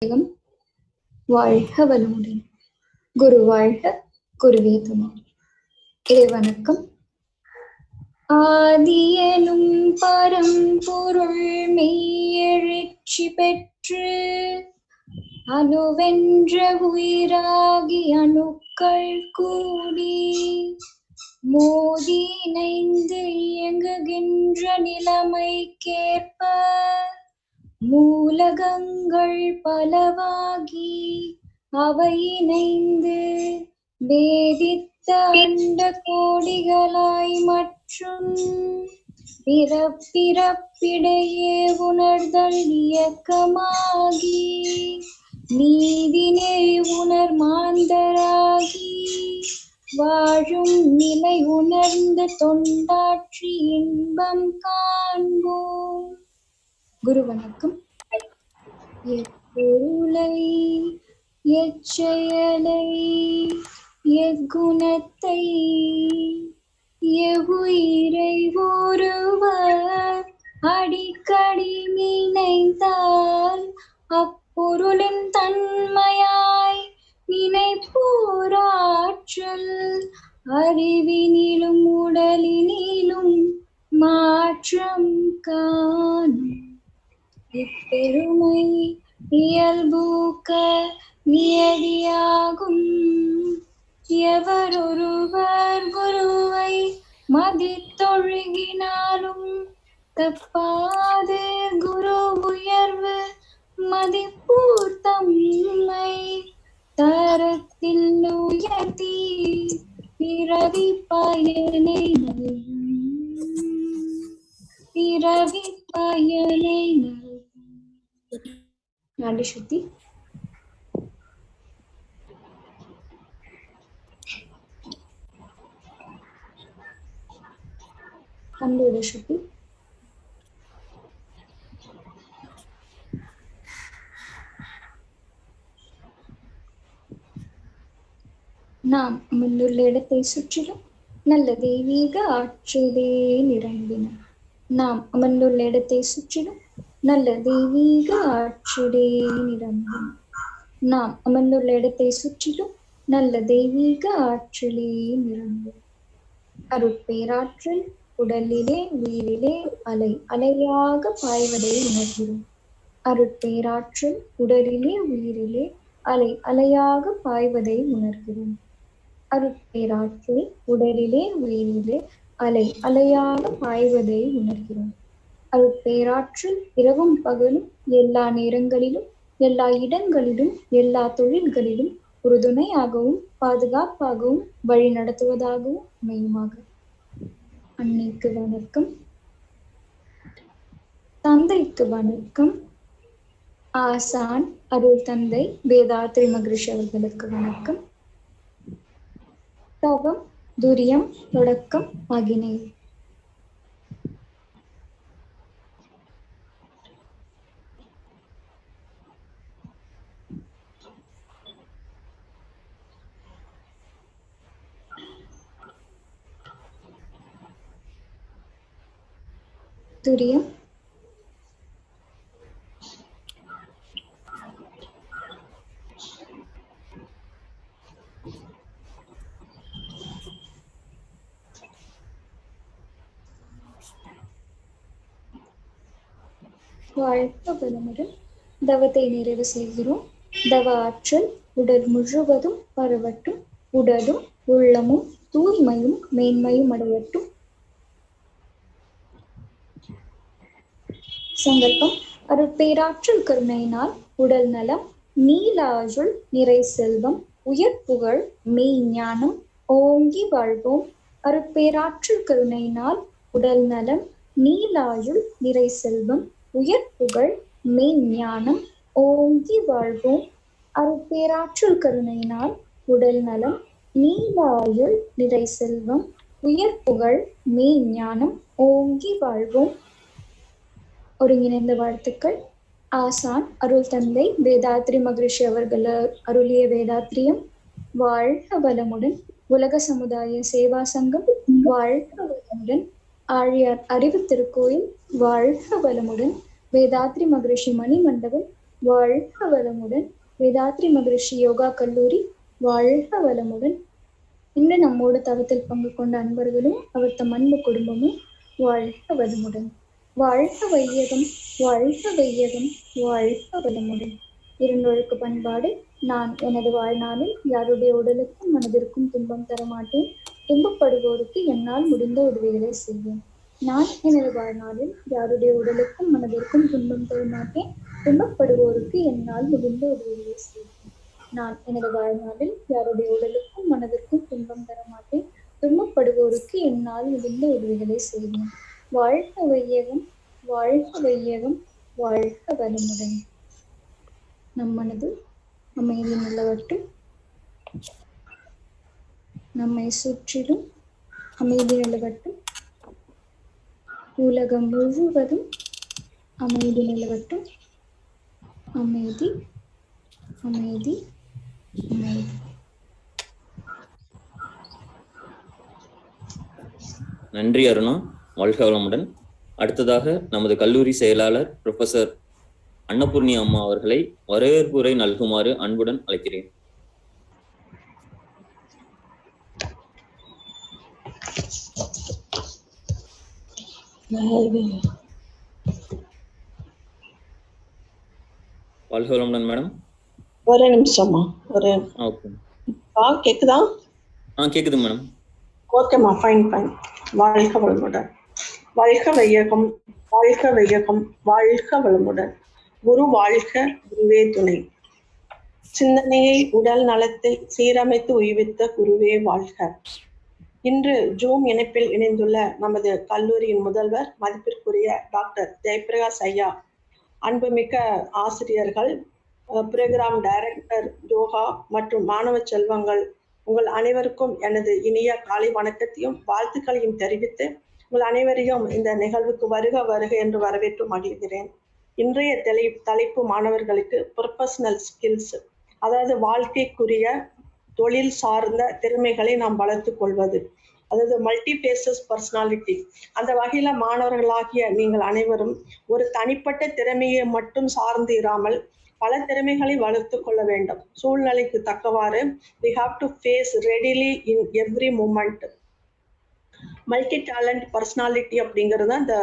வேகம் வாழ்க வளமுடன். குரு வாழ்க, குருவே துணை. இறைவணக்கம். ஆதியனும் பரம்பொருள் மெய்யெழுச்சி பெற்று அணுவென்ற உயிராகி அணுக்கள் கூடி மோதி இணைந்து இயங்குகின்ற நிலைமைக்கேற்ப மூலகங்கள் பலவாகி அவை இணைந்து வேதித்த அண்ட கோடிகளாய் மற்றும் பிறப்பிறப்பிடையே உணர்தல் இயக்கமாகி நீதினே உணர் மாந்தராகி வாழும் நிலை உணர்ந்த தொண்டாற்றி இன்பம் காண்போம். குரு வணக்கம். எப்பொருளை எச்செயலை எக்குணத்தை எவ்வுயிரை ஒருவர் அடிக்கடி நினைத்தால் அப்பொருளின் தன்மையாய் நினைப்போராற்றல் அறிவினிலும் உடலினிலும் மாற்றம் காணும். இப்பெருமை இயல்பூக்க நியதியாகும். எவரொருவர் குருவை மதித்தொழுகினாலும் தப்பாது குரு உயர்வு மதிப்பூர் தம்மை தரத்தில் உயர்த்தி பிறவி பயனை பிறவி பயனை நாடி சுத்தி கண்ணோட சுத்தி நாம் அமர்ந்துள்ள இடத்தை சுற்றிலும் நல்ல தெய்வீக ஆற்றலே நிரம்பின. நாம் அமர்ந்துள்ள இடத்தை சுற்றிலும் நல்ல தெய்வீக ஆற்றலே நிரம்பின. நாம் அமர்ந்துள்ள இடத்தை சுற்றிலும் நல்ல தெய்வீக ஆற்றலே நிரம்பின. அருட்பேராற்றல் உடலிலே உயிரிலே அலை அலையாக பாய்வதை உணர்கிறோம். அருட்பேராற்றல் உடலிலே உயிரிலே அலை அலையாக பாய்வதை உணர்கிறோம். அருட்பேராற்றல் உடலிலே உயிரிலே அலை அலையாக பாய்வதை உணர்கிறோம். அருட்பேராற்றல் இரவும் பகலும் எல்லா நேரங்களிலும் எல்லா இடங்களிலும் எல்லா தொழில்களிலும் உறுதுணையாகவும் பாதுகாப்பாகவும் வழி நடத்துவதாகவும் அமையுமாக. அன்னைக்கு வணக்கம். தந்தைக்கு வணக்கம். ஆசான் அருள் தந்தை வேதாத்ரி மகரிஷி அவர்களுக்கு வணக்கம். தவம் துரியம் தொடக்கம் ஆகினை. துரியம் வாழ்க வளமுடன். தவத்தை நிறைவு செய்கிறோம். தவ ஆற்றல் உடல் முழுவதும் பரவட்டும். உடலும் உள்ளமும் தூய்மையும் மேன்மையும் அடையட்டும். சங்கல்பம். அருட்பேராற்றல் கருணையினால் உடல் நலம் நீலாயுள் நிறை செல்வம் உயர் புகழ் மெய் ஞானம் ஓங்கி வாழ்வோம். அருட்பேராற்றல் கருணையினால் உடல் நலம் நீலாயுள் நிறை செல்வம் உயர் புகழ் மெய் ஞானம் ஓங்கி வாழ்வோம். அருட்பேராற்றல் கருணையினால் உடல் நலம் நீலாயுள் நிறை செல்வம் உயர் புகழ் மெய் ஞானம் ஓங்கி வாழ்வோம். ஒருங்கிணைந்த வாழ்த்துக்கள். ஆசான் அருள் தந்தை வேதாத்ரி மகரிஷி அவர்கள் அருளிய வேதாத்ரியம் வாழ்க வளமுடன். உலக சமுதாய சேவா சங்கம் வாழ்க வளமுடன். ஆழியார் அறிவு திருக்கோயில் வாழ்க வளமுடன். வேதாத்ரி மகரிஷி மணி மண்டபம் வாழ்க வளமுடன். வேதாத்ரி மகரிஷி யோகா கல்லூரி வாழ்க வளமுடன். இன்று நம்மோடு தவத்தில் பங்கு கொண்ட அன்பர்களும் அவர் தம் அன்பு குடும்பமும் வாழ்க வளமுடன். வாழ்க வையகம், வாழ்க வையகம், வாழ்க வளமுடன். இருந்தொழுக்கு பண்பாடு. நான் எனது வாழ்நாளில் யாருடைய உடலுக்கும் மனதிற்கும் துன்பம் தரமாட்டேன். துன்பப்படுவோருக்கு என்னால் முடிந்த உதவிகளை செய்வேன். நான் எனது வாழ்நாளில் யாருடைய உடலுக்கும் மனதிற்கும் துன்பம் தரமாட்டேன். துன்பப்படுவோருக்கு என்னால் முடிந்த உதவிகளை செய்வேன். நான் எனது வாழ்நாளில் யாருடைய உடலுக்கும் மனதிற்கும் துன்பம் தரமாட்டேன். துன்பப்படுவோருக்கு என்னால் முடிந்த உதவிகளை செய்வேன். வாழ்க வையகம், வாழ்க வையகம், வாழ்க வளமுடன். நம் மனது அமைதி நிலவட்டும். நம்மை சுற்றிலும் அமைதி நிலவட்டும். உலகம் முழுவதும் அமைதி நிலவட்டும். அமைதி, அமைதி, அமைதி. நன்றி அருணா. வாழ்க வளமுடன். அடுத்ததாக நமது கல்லூரி செயலாளர் புரொஃபசர் அன்னபூர்ணி அம்மா அவர்களை வரவேற்புரை நல்குமாறு அன்புடன் அழைக்கிறேன். வாழ்க வளமுடன் மேடம். ஒரு நிமிஷம்மா. கேக்குதா? கேக்குது மேடம். ஓகேம்மா, ஃபைன் ஃபைன். வாழ்க வளமுடன். வாழ்க வையகம், வாழ்க வையகம், வாழ்க வளமுடன். குரு வாழ்க, குருவே துணை. சிந்தனையை உடல் நலத்தை சீரமைத்து உய்வித்த குருவே வாழ்க. இன்று ஜூம் இணைப்பில் இணைந்துள்ள நமது கல்லூரியின் முதல்வர் மதிப்பிற்குரிய டாக்டர் ஜெயபிரகாஷ் ஐயா, அன்புமிக்க ஆசிரியர்கள், புரோகிராம் டைரக்டர் யோகா மற்றும் மாணவ செல்வங்கள், உங்கள் அனைவருக்கும் எனது இனிய காலை வணக்கத்தையும் வாழ்த்துக்களையும் தெரிவித்து உங்கள் அனைவரையும் இந்த நிகழ்வுக்கு வருக வருக என்று வரவேற்று மகிழ்கிறேன். இன்றைய தலைப்பு மாணவர்களுக்கு ப்ரொஃபஷனல் ஸ்கில்ஸ், அதாவது வாழ்க்கைக்குரிய தொழில் சார்ந்த திறமைகளை நாம் வளர்த்து கொள்வது, அதாவது மல்டிபேசஸ் பர்சனாலிட்டி. அந்த வகையில மாணவர்களாகிய நீங்கள் அனைவரும் ஒரு தனிப்பட்ட திறமையை மட்டும் சார்ந்து இராமல் பல திறமைகளை வளர்த்து கொள்ள வேண்டும். சூழ்நிலைக்கு தக்கவாறு we have to face readily in every moment. Multi talent personality அப்படிங்கிறது தான் இந்த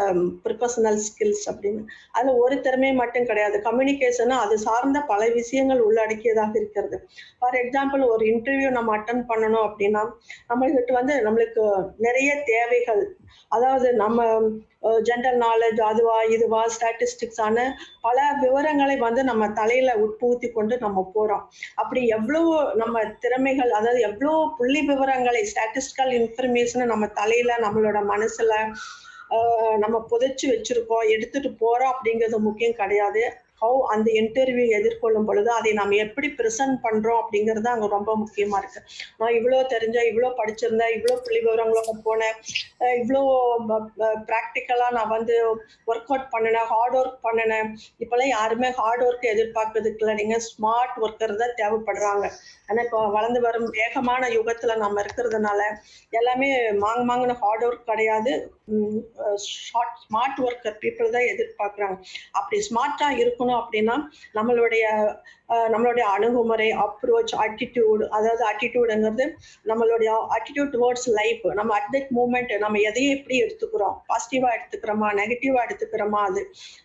ப்ரொஃபஷனல் ஸ்கில்ஸ் அப்படின்னு. அதில் ஒரு திறமை மட்டும் கிடையாது. கம்யூனிகேஷன் அது சார்ந்த பல விஷயங்கள் உள்ளடக்கியதாக இருக்கிறது. ஃபார் எக்ஸாம்பிள், ஒரு இன்டர்வியூ நம்ம அட்டன் பண்ணணும் அப்படின்னா நம்மளுக்கு நிறைய தேவைகள், அதாவது நம்ம ஜென்ரல் நாலேஜ் அதுவா இதுவா ஸ்டாட்டிஸ்டிக்ஸான பல விவரங்களை நம்ம தலையில உட்புகுத்தி கொண்டு நம்ம போறோம். அப்படி எவ்வளவு நம்ம திறமைகள், அதாவது எவ்வளவு புள்ளி விவரங்களை, ஸ்டாட்டிஸ்டிக்கல் இன்ஃபர்மேஷனை நம்ம தலையில நம்மளோட மனசுல நம்ம புதைச்சு வச்சிருக்கோம், எடுத்துட்டு போறோம் அப்படிங்கிறது முக்கியம் கிடையாது. அந்த இன்டர்வியூ எதிர்கொள்ளும் பொழுது அதை நாம் எப்படி ப்ரெசென்ட் பண்றோம் அப்படிங்கிறது அங்க ரொம்ப முக்கியமா இருக்கு. நான் இவ்வளோ தெரிஞ்சேன், இவ்வளோ படிச்சிருந்தேன், இவ்வளோ புள்ளி விவரங்களோட போனேன், இவ்வளோ ப்ராக்டிக்கலா நான் ஒர்க் அவுட் பண்ணினேன், ஹார்ட் ஒர்க் பண்ணினேன். இப்பெல்லாம் யாருமே ஹார்ட் ஒர்க் எதிர்பார்க்கறதுக்கு இல்லை, நீங்க ஸ்மார்ட் ஒர்க்கர் தான் தேவைப்படுறாங்க. ஆனா இப்போ வளர்ந்து வரும் வேகமான யுகத்துல நம்ம இருக்கிறதுனால எல்லாமே மாங்குன ஹார்ட் ஒர்க் கிடையாது, ஸ்மார்ட் ஒர்க்கர் பீப்புள் தான் எதிர்பார்க்குறாங்க. அப்படி ஸ்மார்ட்டா இருக்கணும் அப்படின்னா நம்மளுடைய அணுகுமுறை, அப்ரோச், ஆட்டிடியூட், அதாவது ஆட்டிடியூடுங்கிறது நம்மளுடைய ஆட்டிடியூட் டுவர்ட்ஸ் லைஃப். நம்ம அட் தட் மூமெண்ட் நம்ம எதையும் எப்படி எடுத்துக்கிறோம், பாசிட்டிவா எடுத்துக்கிறோமா நெகட்டிவா எடுத்துக்கிறோமா,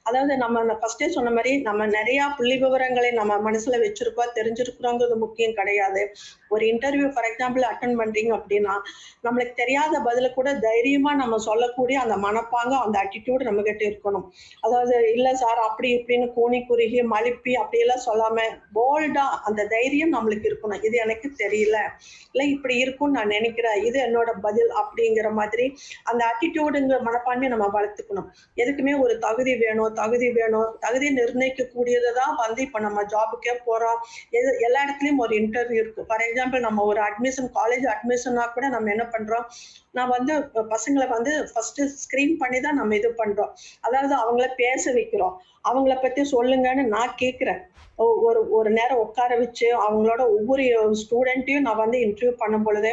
அதாவது நம்ம ஃபர்ஸ்டே சொன்ன மாதிரி நம்ம நிறைய புள்ளி விவரங்களை நம்ம மனசுல வச்சிருக்கோம், தெரிஞ்சிருக்கிறோங்கிறது முக்கியம் கிடையாது. ஒரு இன்டர்வியூ ஃபார் எக்ஸாம்பிள் அட்டன் பண்றீங்க அப்படின்னா நம்மளுக்கு தெரியாத பதில கூட தைரியமா நம்ம சொல்லக்கூடிய அந்த மனப்பாங்க, அந்த ஆட்டிடியூட் நம்ம கிட்ட இருக்கணும். அதாவது இல்ல சார் அப்படி இப்படின்னு கூனி குறுகி மழுப்பி அப்படியெல்லாம் சொல்லாம போல்டா அந்த தைரியம் நம்மளுக்கு இருக்கணும். இது எனக்கு தெரியல, இல்லை இப்படி இருக்கும்னு நான் நினைக்கிறேன், இது என்னோட பதில் அப்படிங்கிற மாதிரி அந்த ஆட்டிடியூடுங்கிற மனப்பான்மையை நம்ம வளர்த்துக்கணும். எதுக்குமே ஒரு தகுதி வேணும், தகுதி நிர்ணயிக்க கூடியதை தான் இப்ப நம்ம ஜாபுக்கே போறோம். எல்லா இடத்துலயும் ஒரு இன்டர்வியூ இருக்கு. ஃபார் எக்ஸாம்பிள், நம்ம ஒரு அட்மிஷன், காலேஜ் அட்மிஷனா கூட நம்ம என்ன பண்றோம், நான் பசங்களை ஃபர்ஸ்ட் ஸ்கிரீன் பண்ணி தான் நம்ம இது பண்றோம். அதாவது அவங்கள பேச வைக்கிறோம். அவங்கள பத்தி சொல்லுங்கன்னு நான் கேட்கிறேன். ஒரு நேரம் உட்கார வச்சு அவங்களோட ஒவ்வொரு ஸ்டூடெண்ட்டையும் நான் வந்து இன்டர்வியூ பண்ணும் பொழுது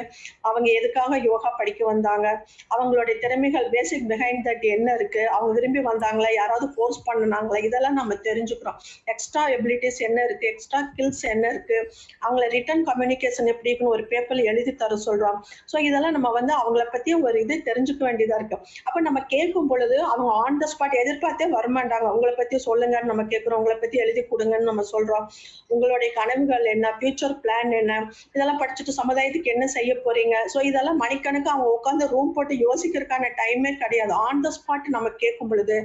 அவங்க எதுக்காக யோகா படிக்க வந்தாங்க, அவங்களுடைய திறமைகள் பேசிக் பிஹைண்ட் தட் என்ன இருக்கு, அவங்க விரும்பி வந்தாங்களா, யாராவது ஃபோர்ஸ் பண்ணுனாங்களா, இதெல்லாம் நம்ம தெரிஞ்சுக்கிறோம். எக்ஸ்ட்ரா எபிலிட்டிஸ் என்ன இருக்கு, எக்ஸ்ட்ரா ஸ்கில்ஸ் என்ன இருக்கு, அவங்கள ரிட்டன் கம்யூனிகேஷன் எப்படி இருக்குன்னு ஒரு பேப்பர்ல எழுதி தர சொல்றோம். ஸோ இதெல்லாம் நம்ம வந்து அவங்கள பத்தி ஒரு இது தெரிஞ்சுக்க வேண்டியதா இருக்கு. அப்ப நம்ம கேட்கும் பொழுது அவங்க ஆன் த ஸ்பாட் எதிர்பார்த்தே வரமாட்டாங்க. உங்களை பத்தி சொல்லுங்கன்னு நம்ம கேட்கிறோம், உங்களை பத்தி எழுதி கொடுங்கன்னு நம்ம சொல்றோம். உங்களுடைய கனவுகள் என்ன, ஃபியூச்சர் பிளான் என்ன, இதெல்லாம் படிச்சுட்டு சமுதாயத்துக்கு என்ன செய்ய போறீங்க. ஸோ இதெல்லாம் மணிக்கணக்கு அவங்க உட்காந்து ரூம் போட்டு யோசிக்கிறதுக்கான டைமே கிடையாது. ஆன் த ஸ்பாட் நம்ம கேட்கும் பொழுது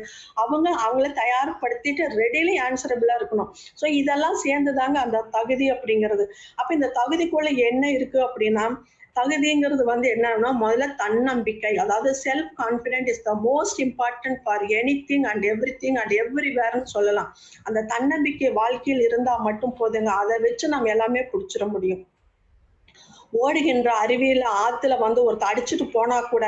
அவங்கள தயார்படுத்திட்டு ரெடிலி ஆன்சரபிளா இருக்கணும். ஸோ இதெல்லாம் சேர்ந்துதாங்க அந்த தகுதி அப்படிங்கிறது. அப்ப இந்த தகுதிக்குள்ள என்ன இருக்கு அப்படின்னா, தகுதிங்கிறது வந்து என்னன்னா முதல்ல தன்னம்பிக்கை, அதாவது self confident is the most important for anything and everything and எவ்ரிவேர்னு சொல்லலாம். அந்த தன்னம்பிக்கை வாழ்க்கையில் இருந்தா மட்டும் போதுங்க. அதை வச்சு நம்ம எல்லாமே பிடிச்சிட முடியும். ஓடுகின்ற அருவியில ஆத்துல வந்து ஒருத்தர் அடிச்சுட்டு போனா கூட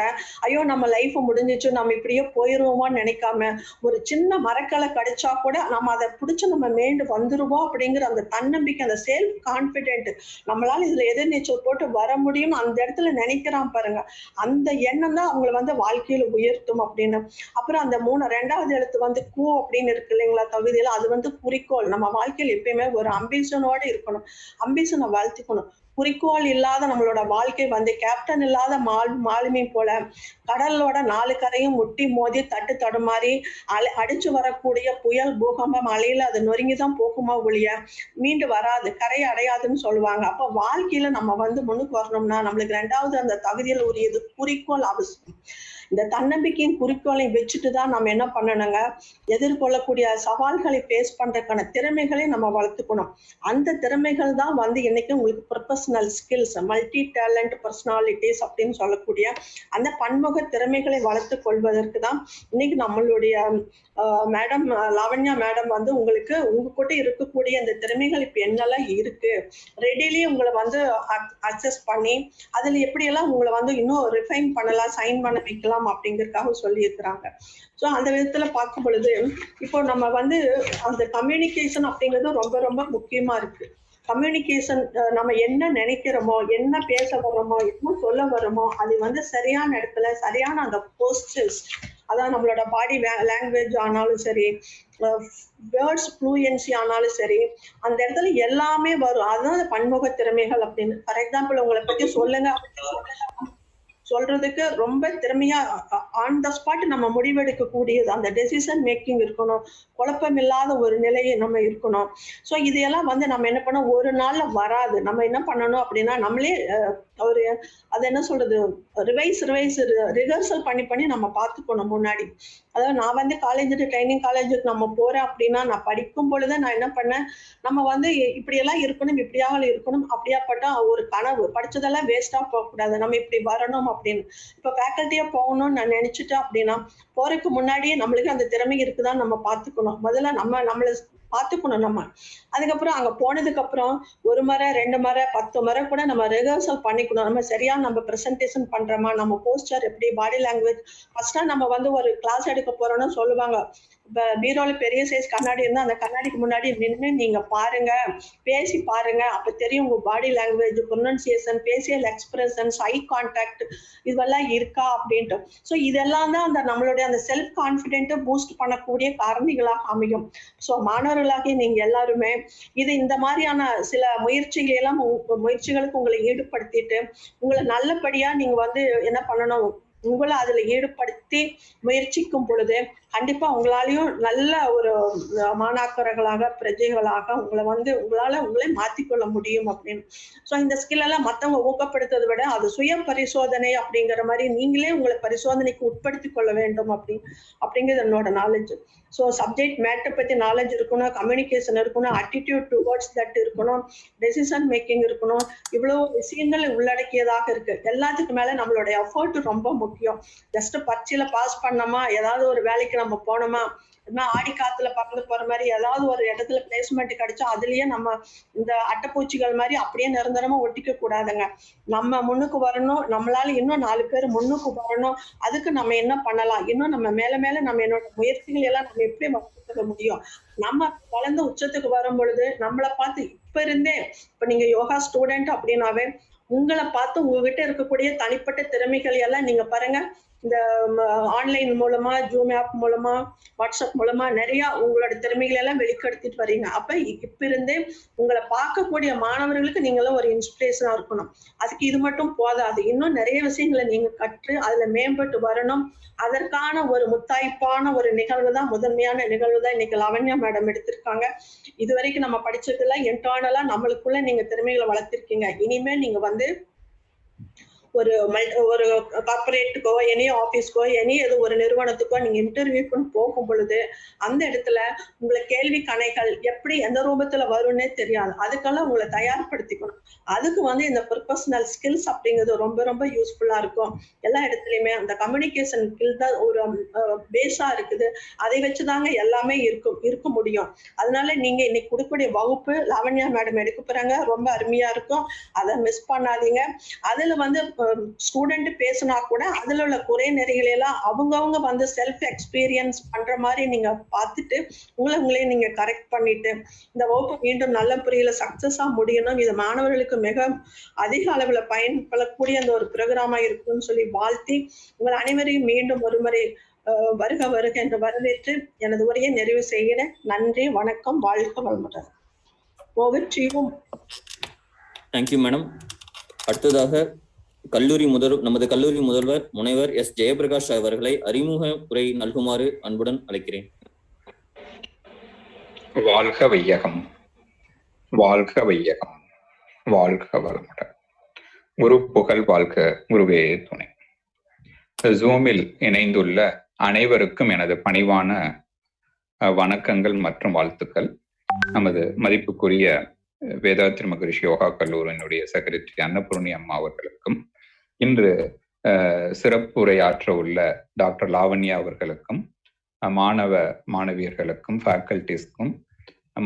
ஐயோ நம்ம லைஃப் முடிஞ்சிச்சு, நம்ம இப்படியே போயிருவோமான்னு நினைக்காம ஒரு சின்ன மரக்கலை கடிச்சா கூட நம்ம அதை பிடிச்சு நம்ம மேண்டு வந்துருவோம் அப்படிங்கிற அந்த தன்னம்பிக்கை, அந்த செல்ஃப் கான்பிடென்ட், நம்மளால இதுல எதிர்நீச்சல் போட்டு வர முடியும் அந்த இடத்துல நினைக்கிறான் பாருங்க, அந்த எண்ணம் தான் அவங்களை வந்து வாழ்க்கையில உயர்த்தும் அப்படின்னு. அப்புறம் அந்த ரெண்டாவது எழுத்து வந்து கூ அப்படின்னு இருக்கு இல்லைங்களா தகுதியில, அது வந்து குறிக்கோள். நம்ம வாழ்க்கையில் எப்பயுமே ஒரு அம்பிஷனோட இருக்கணும், அம்பிஷனை வளர்த்திக்கணும். குறிக்கோள் இல்லாத நம்மளோட வாழ்க்கை வந்து கேப்டன் இல்லாத மாலுமி போல கடலோட 4 கரையும் முட்டி மோதி தட்டு தடுமாறி அடிச்சு வரக்கூடிய புயல் பூகம்பம் அலையில அது நொறுங்கிதான் போகுமா ஒழிய மீண்டு வராது, கரையை அடையாதுன்னு சொல்லுவாங்க. அப்ப வாழ்க்கையில நம்ம வந்து முன்னுக்கு வரணும்னா நம்மளுக்கு 2வது அந்த தகுதியில் உரியது குறிக்கோள் அவசியம். இந்த தன்னம்பிக்கையும் குறிக்கோளையும் வச்சுட்டு தான் நம்ம என்ன பண்ணணுங்க, எதிர்கொள்ளக்கூடிய சவால்களை ஃபேஸ் பண்றதுக்கான திறமைகளை நம்ம வளர்த்துக்கணும். அந்த திறமைகள் தான் வந்து இன்னைக்கு உங்களுக்கு professional skills, multi talent personalities அப்படின்னு சொல்லக்கூடிய அந்த பன்முக திறமைகளை வளர்த்து கொள்வதற்கு தான் இன்னைக்கு நம்மளுடைய மேடம் லாவண்யா மேடம் வந்து உங்களுக்கு உங்ககிட்ட இருக்கக்கூடிய அந்த திறமைகள் இப்ப என்னெல்லாம் இருக்கு ரெடிலி உங்களை வந்து அக்சஸ் பண்ணி அதுல எப்படியெல்லாம் உங்களை வந்து இன்னும் ரிஃபைன் பண்ணலாம், சைன் பண்ண வைக்கலாம் அப்படிங்கறதுக்காக சொல்லி இருக்கிறாங்க. ஸோ அந்த விதத்துல பார்க்கும் பொழுது இப்போ நம்ம வந்து அந்த கம்யூனிகேஷன் அப்படிங்கிறது ரொம்ப ரொம்ப முக்கியமா இருக்கு. கம்யூனிகேஷன் நம்ம என்ன நினைக்கிறோமோ, என்ன பேச வர்றோமோ, என்ன சொல்ல வர்றோமோ அது வந்து சரியான இடத்துல சரியான அந்த போஸ்டர்ஸ், அதான் நம்மளோட பாடி லாங்குவேஜ் ஆனாலும் சரி, வேர்ட்ஸ் ஃப்ளூயன்சி ஆனாலும் சரி, அந்த இடத்துல எல்லாமே வரும். அதுதான் பன்முக திறமைகள் அப்படின்னு. ஃபார் எக்ஸாம்பிள் உங்களை பத்தி சொல்லுங்க சொல்றதுக்கு ரொம்ப திறமையா ஆன் த ஸ்பாட் நம்ம முடிவெடுக்க கூடியது, அந்த டெசிஷன் மேக்கிங் இருக்கணும், குழப்பம் இல்லாத ஒரு நிலையை நம்ம இருக்கணும். ஸோ இதையெல்லாம் வந்து நம்ம என்ன பண்ணோம், ஒரு நாள்ல வராது. நம்ம என்ன பண்ணணும் அப்படின்னா நம்மளே ஒரு அது என்ன சொல்றது ரிஹர்சல் பண்ணி நம்ம பார்த்துக்கணும் முன்னாடி. அதாவது நான் வந்து ட்ரைனிங் காலேஜுக்கு நம்ம போறேன் அப்படின்னா நான் படிக்கும் பொழுது நான் என்ன பண்ணேன், நம்ம வந்து இப்படியெல்லாம் இருக்கணும், இப்படியாக இருக்கணும், அப்படியாப்பட்ட ஒரு கனவு, படிச்சதெல்லாம் வேஸ்டா போகக்கூடாது, நம்ம இப்படி வரணும் அப்படின்னு. இப்ப ஃபேக்கல்ட்டியா போகணும்னு நான் நினைச்சிட்டேன் அப்படின்னா போறதுக்கு முன்னாடியே நம்மளுக்கு அந்த திறமை இருக்குதான்னு நம்ம பார்த்துக்கணும். முதல்ல நம்மளை பார்த்துக்கணும் நம்ம. அதுக்கப்புறம் அங்க போனதுக்கு அப்புறம் 1 முறை 2 முறை 10 முறை கூட நம்ம ரிஹர்சல் பண்ணிக்கணும். நம்ம சரியா நம்ம பிரசன்டேஷன் பண்றோமா, நம்ம போஸ்டர் எப்படி, பாடி லாங்குவேஜ். ஃபர்ஸ்டா நம்ம வந்து ஒரு கிளாஸ் எடுக்க போறோம்னு சொல்லுவாங்க, பீரோல பெரிய சைஸ் கண்ணாடி இருந்தா அந்த கண்ணாடிக்கு முன்னாடி நின்று நீங்க பாருங்க, பேசி பாருங்க, அப்ப தெரியும் உங்க body language, pronunciation, facial expressions, eye contact இதெல்லாம் இருக்கா அப்படின்ட்டு. ஸோ இதெல்லாம் தான் அந்த நம்மளுடைய அந்த செல்ஃப் கான்ஃபிடென்ட்டை பூஸ்ட் பண்ணக்கூடிய காரணிகளாக அமையும். ஸோ மாணவர்களாகிய நீங்க எல்லாருமே இந்த மாதிரியான சில முயற்சிகளுக்கு உங்களை ஈடுபடுத்திட்டு உங்களை நல்லபடியா நீங்க வந்து என்ன பண்ணணும், உங்களை அதுல ஈடுபடுத்தி முயற்சிக்கும் பொழுது கண்டிப்பா உங்களாலையும் நல்ல ஒரு மாணாக்கர்களாக பிரஜைகளாக உங்களே மாத்திக்கொள்ள முடியும் அப்படின்னு. ஸோ இந்த ஸ்கில் எல்லாம் மற்றவங்க ஊக்கப்படுத்துறதை விட அது சுய பரிசோதனை அப்படிங்கிற மாதிரி நீங்களே உங்களை பரிசோதனைக்கு உட்படுத்தி கொள்ள வேண்டும் அப்படிங்கிறது என்னோட நாலேஜ். ஸோ சப்ஜெக்ட் மேட்டர் பத்தி நாலேஜ் இருக்கணும், கம்யூனிகேஷன் இருக்கணும், அட்டிடியூட் டுவர்ட்ஸ் தட் இருக்கணும், டெசிஷன் மேக்கிங் இருக்கணும். இவ்வளவு விஷயங்கள் உள்ளடக்கியதாக இருக்கு. எல்லாத்துக்கு மேல நம்மளுடைய எஃபர்ட் ரொம்ப முக்கியம். ஜஸ்ட் பரீட்சையில பாஸ் பண்ணோமா, ஏதாவது ஒரு வேலைக்கு நம்ம போனோமா, ஆடி காத்துல பறந்து போற மாதிரி ஏதாவது ஒரு இடத்துல பிளேஸ்மெண்ட் கிடைச்சா அதுலயே நம்ம இந்த அட்டைப்பூச்சிகள் மாதிரி அப்படியே நிரந்தரமா ஒட்டிக்க கூடாதுங்க. நம்ம முன்னுக்கு வரணும், நம்மளால இன்னும் 4 பேர் முன்னுக்கு வரணும். அதுக்கு நம்ம என்ன பண்ணலாம், இன்னும் நம்ம மேல மேல நம்ம என்னோட முயற்சிகள் எல்லாம் நம்ம எப்படி வளர்த்துக்க முடியும். நம்ம வளர்ந்து உச்சத்துக்கு வரும் பொழுது நம்மளை பார்த்து இப்ப இருந்தே, இப்ப நீங்க யோகா ஸ்டூடெண்ட் அப்படின்னாவே உங்களை பார்த்து உங்ககிட்ட இருக்கக்கூடிய தனிப்பட்ட திறமைகள் எல்லாம் நீங்க பாருங்க, இந்த ஆன்லைன் மூலமா, ஜூம் ஆப் மூலமா, வாட்ஸ்அப் மூலமா நிறைய உங்களோட திறமைகள் எல்லாம் வெளிப்படுத்திட்டு வரீங்க. அப்ப இப்ப இருந்தே உங்களை பார்க்கக்கூடிய மாணவர்களுக்கு நீங்களும் ஒரு இன்ஸ்பிரேஷனா இருக்கணும். அதுக்கு இது மட்டும் போதாது, இன்னும் நிறைய விஷயங்களை நீங்க கற்று அதுல மேம்பட்டு வரணும். அதற்கான ஒரு முத்தாய்ப்பான ஒரு நிகழ்வு தான், முதன்மையான நிகழ்வு தான் இன்னைக்கு லாவண்யா மேடம் எடுத்திருக்காங்க. இது வரைக்கும் நம்ம படிச்சதுல இன்டர்னலா நம்மளுக்குள்ள நீங்க திறமைகளை வளர்த்திருக்கீங்க. இனிமேல் நீங்க வந்து ஒரு கார்பரேட்டுக்கோ, எனி ஆபீஸ்க்கோ, எனி ஏதோ ஒரு நிறுவனத்துக்கோ நீங்க இன்டர்வியூக்குன்னு போகும் பொழுது அந்த இடத்துல உங்களை கேள்வி கணைகள் எப்படி எந்த ரூபத்துல வரும்னே தெரியாது. அதுக்கெல்லாம் உங்களை தயார்படுத்திக்கணும். அதுக்கு வந்து இந்த ப்ரொஃபஷனல் ஸ்கில்ஸ் அப்படிங்கிறது ரொம்ப ரொம்ப யூஸ்ஃபுல்லா இருக்கும். எல்லா இடத்துலயுமே அந்த கம்யூனிகேஷன் ஸ்கில் தான் ஒரு பேஸா இருக்குது. அதை வச்சுதாங்க எல்லாமே இருக்க முடியும். அதனால நீங்க இன்னைக்கு கொடுக்கக்கூடிய வகுப்பு லாவண்யா மேடம் எடுக்க போறாங்க, ரொம்ப அருமையா இருக்கும். அதை மிஸ் பண்ணாதீங்க. அதுல வந்து ஸ்டூடெண்ட் பேசினா கூட அதுல உள்ள குறை நிறைகளை எல்லாம் அவங்கவுங்க வந்து செல்ஃப் எக்ஸ்பீரியன்ஸ் பண்ற மாதிரி நீங்க பார்த்துட்டு உங்களே நீங்க கரெக்ட் பண்ணிட்டு இந்த வகுப்பு மீண்டும் நல்ல முறையில சக்சஸா முடியணும். இது மாணவர்களுக்கு மிக அதிக அளவுல பயன்படக்கூடிய அந்த ஒரு ப்ரோக்ராமா இருக்குன்னு சொல்லி வாழ்த்தி உங்கள் அனைவரையும் மீண்டும் ஒருமுறை வருக வருக என்று வரவேற்று எனது உரையை நிறைவு செய்கிறேன். நன்றி, வணக்கம், வாழ்க வளமுடன். Over to you. Thank you madam. அடுத்ததாக நமது கல்லூரி முதல்வர் முனைவர் எஸ். ஜெயபிரகாஷ் அவர்களை அறிமுக உரை நல்குமாறு அன்புடன் அழைக்கிறேன். வாழ்க வையகம், வாழ்க வையகம், வாழ்க வளமுடன். குரு புகழ் வாழ்க, குருவே துணை. ஜூமில் இணைந்துள்ள அனைவருக்கும் எனது பணிவான வணக்கங்கள் மற்றும் வாழ்த்துக்கள். நமது மதிப்புக்குரிய வேதாத்ரி மகரிஷி யோகா கல்லூரியினுடைய செக்ரட்டரி அன்னபூர்ணி அம்மா அவர்களுக்கும், இன்று சிறப்புரையாற்ற உள்ள டாக்டர் லாவண்யா அவர்களுக்கும், மாணவியர்களுக்கும், ஃபேக்கல்டிஸ்க்கும்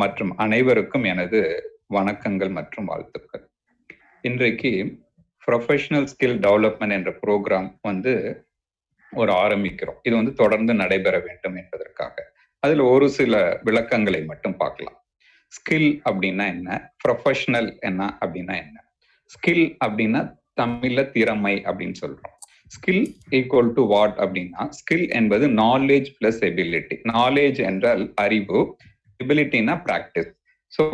மற்றும் அனைவருக்கும் எனது வணக்கங்கள் மற்றும் வாழ்த்துக்கள். இன்றைக்கு ப்ரொஃபஷனல் ஸ்கில் டெவலப்மெண்ட் என்ற ப்ரோக்ராம் வந்து ஆரம்பிக்கிறோம். இது வந்து தொடர்ந்து நடைபெற வேண்டும் என்பதற்காக அதுல ஒரு சில விளக்கங்களை மட்டும் பார்க்கலாம். ஸ்கில் அப்படின்னா என்ன, ப்ரொஃபஷனல் என்ன அப்படின்னா என்ன? ஸ்கில் அப்படின்னா தமிழ்ல திறமை அப்படின்னு சொல்றோம். ஸ்கில் ஈக்குவல் டு வாட் அப்படின்னா, ஸ்கில் என்பது நாலேஜ் பிளஸ் எபிலிட்டி. நாலேஜ் என்றால் அறிவு, எபிலிட்டினா பிராக்டிஸ். ஸோ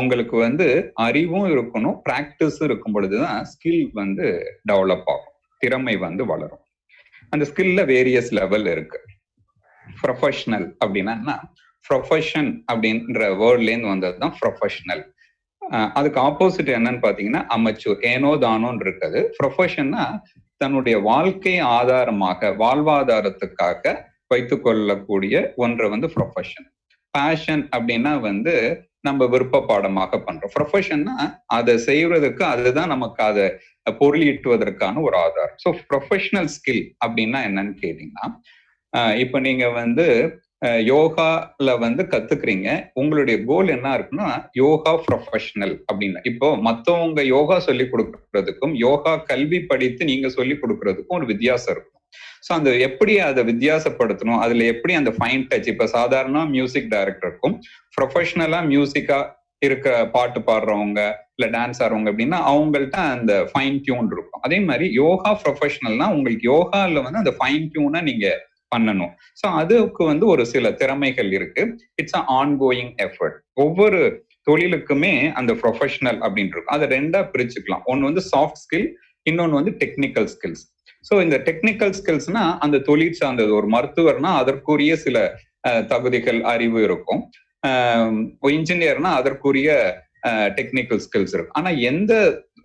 உங்களுக்கு வந்து அறிவும் இருக்கணும், பிராக்டிஸும் இருக்கும் பொழுதுதான் ஸ்கில் வந்து டெவலப் ஆகும், திறமை வந்து வளரும். அந்த ஸ்கில்ல வேரியஸ் லெவல் இருக்கு. ப்ரொஃபஷனல் அப்படின்னா, ப்ரொஃபஷன் அப்படின்ற வேர்ட்லேருந்து வந்தது தான் ப்ரொஃபஷனல். அதுக்கு ஆப்போசிட் என்னன்னு பாத்தீங்கன்னா அமச்சூர், ஏனோ தானோன்னு இருக்குது. ப்ரொஃபஷன்னா தன்னுடைய வாழ்க்கை ஆதாரமாக, வாழ்வாதாரத்துக்காக வைத்துக் கொள்ளக்கூடிய ஒன்றை வந்து ப்ரொஃபஷன். பேஷன் அப்படின்னா வந்து நம்ம விருப்ப பாடமாக பண்றோம். ப்ரொஃபஷன்னா அதை செய்வதற்கு, அதுதான் நமக்கு அதை பொருளீட்டுவதற்கான ஒரு ஆதாரம். ஸோ ப்ரொஃபஷனல் ஸ்கில் அப்படின்னா என்னன்னு கேட்டீங்கன்னா, இப்ப நீங்க வந்து யோகால வந்து கத்துக்கிறீங்க, உங்களுடைய கோல் என்ன இருக்குன்னா யோகா ப்ரொஃபஷனல் அப்படின்னு. இப்போ மத்தவங்க யோகா சொல்லி கொடுக்கறதுக்கும் யோகா கல்வி படித்து நீங்க சொல்லி கொடுக்கறதுக்கும் ஒரு வித்தியாசம் இருக்கும். ஸோ அந்த எப்படி அதை வித்தியாசப்படுத்தணும், அதுல எப்படி அந்த ஃபைன் டச், இப்ப சாதாரண மியூசிக் டைரக்டருக்கும் ப்ரொஃபஷனலா மியூசிக்கா இருக்க பாட்டு பாடுறவங்க இல்ல டான்ஸ் ஆடுறவங்க அப்படின்னா அவங்கள்ட்ட அந்த ஃபைன் டியூன் இருக்கும். அதே மாதிரி யோகா ப்ரொஃபஷனல்னா உங்களுக்கு யோகால வந்து அந்த ஃபைன் டியூனை நீங்க பண்ணணும். ஸோ அதுக்கு வந்து ஒரு சில திறமைகள் இருக்கு. It's a ongoing effort. ஒவ்வொரு தொழிலுக்குமே அந்த ப்ரொஃபஷனல் அப்படின்னு இருக்கும். அதை ரெண்டா பிரிச்சுக்கலாம். ஒன்னு வந்து சாஃப்ட் ஸ்கில், இன்னொன்னு வந்து டெக்னிக்கல் ஸ்கில்ஸ். ஸோ இந்த டெக்னிக்கல் ஸ்கில்ஸ்னா அந்த தொழில் சார்ந்தது. ஒரு மருத்துவர்னா அதற்குரிய சில தகுதிகள், அறிவு இருக்கும். இன்ஜினியர்னா அதற்குரிய டெக்னிக்கல் ஸ்கில்ஸ் இருக்கும். ஆனா எந்த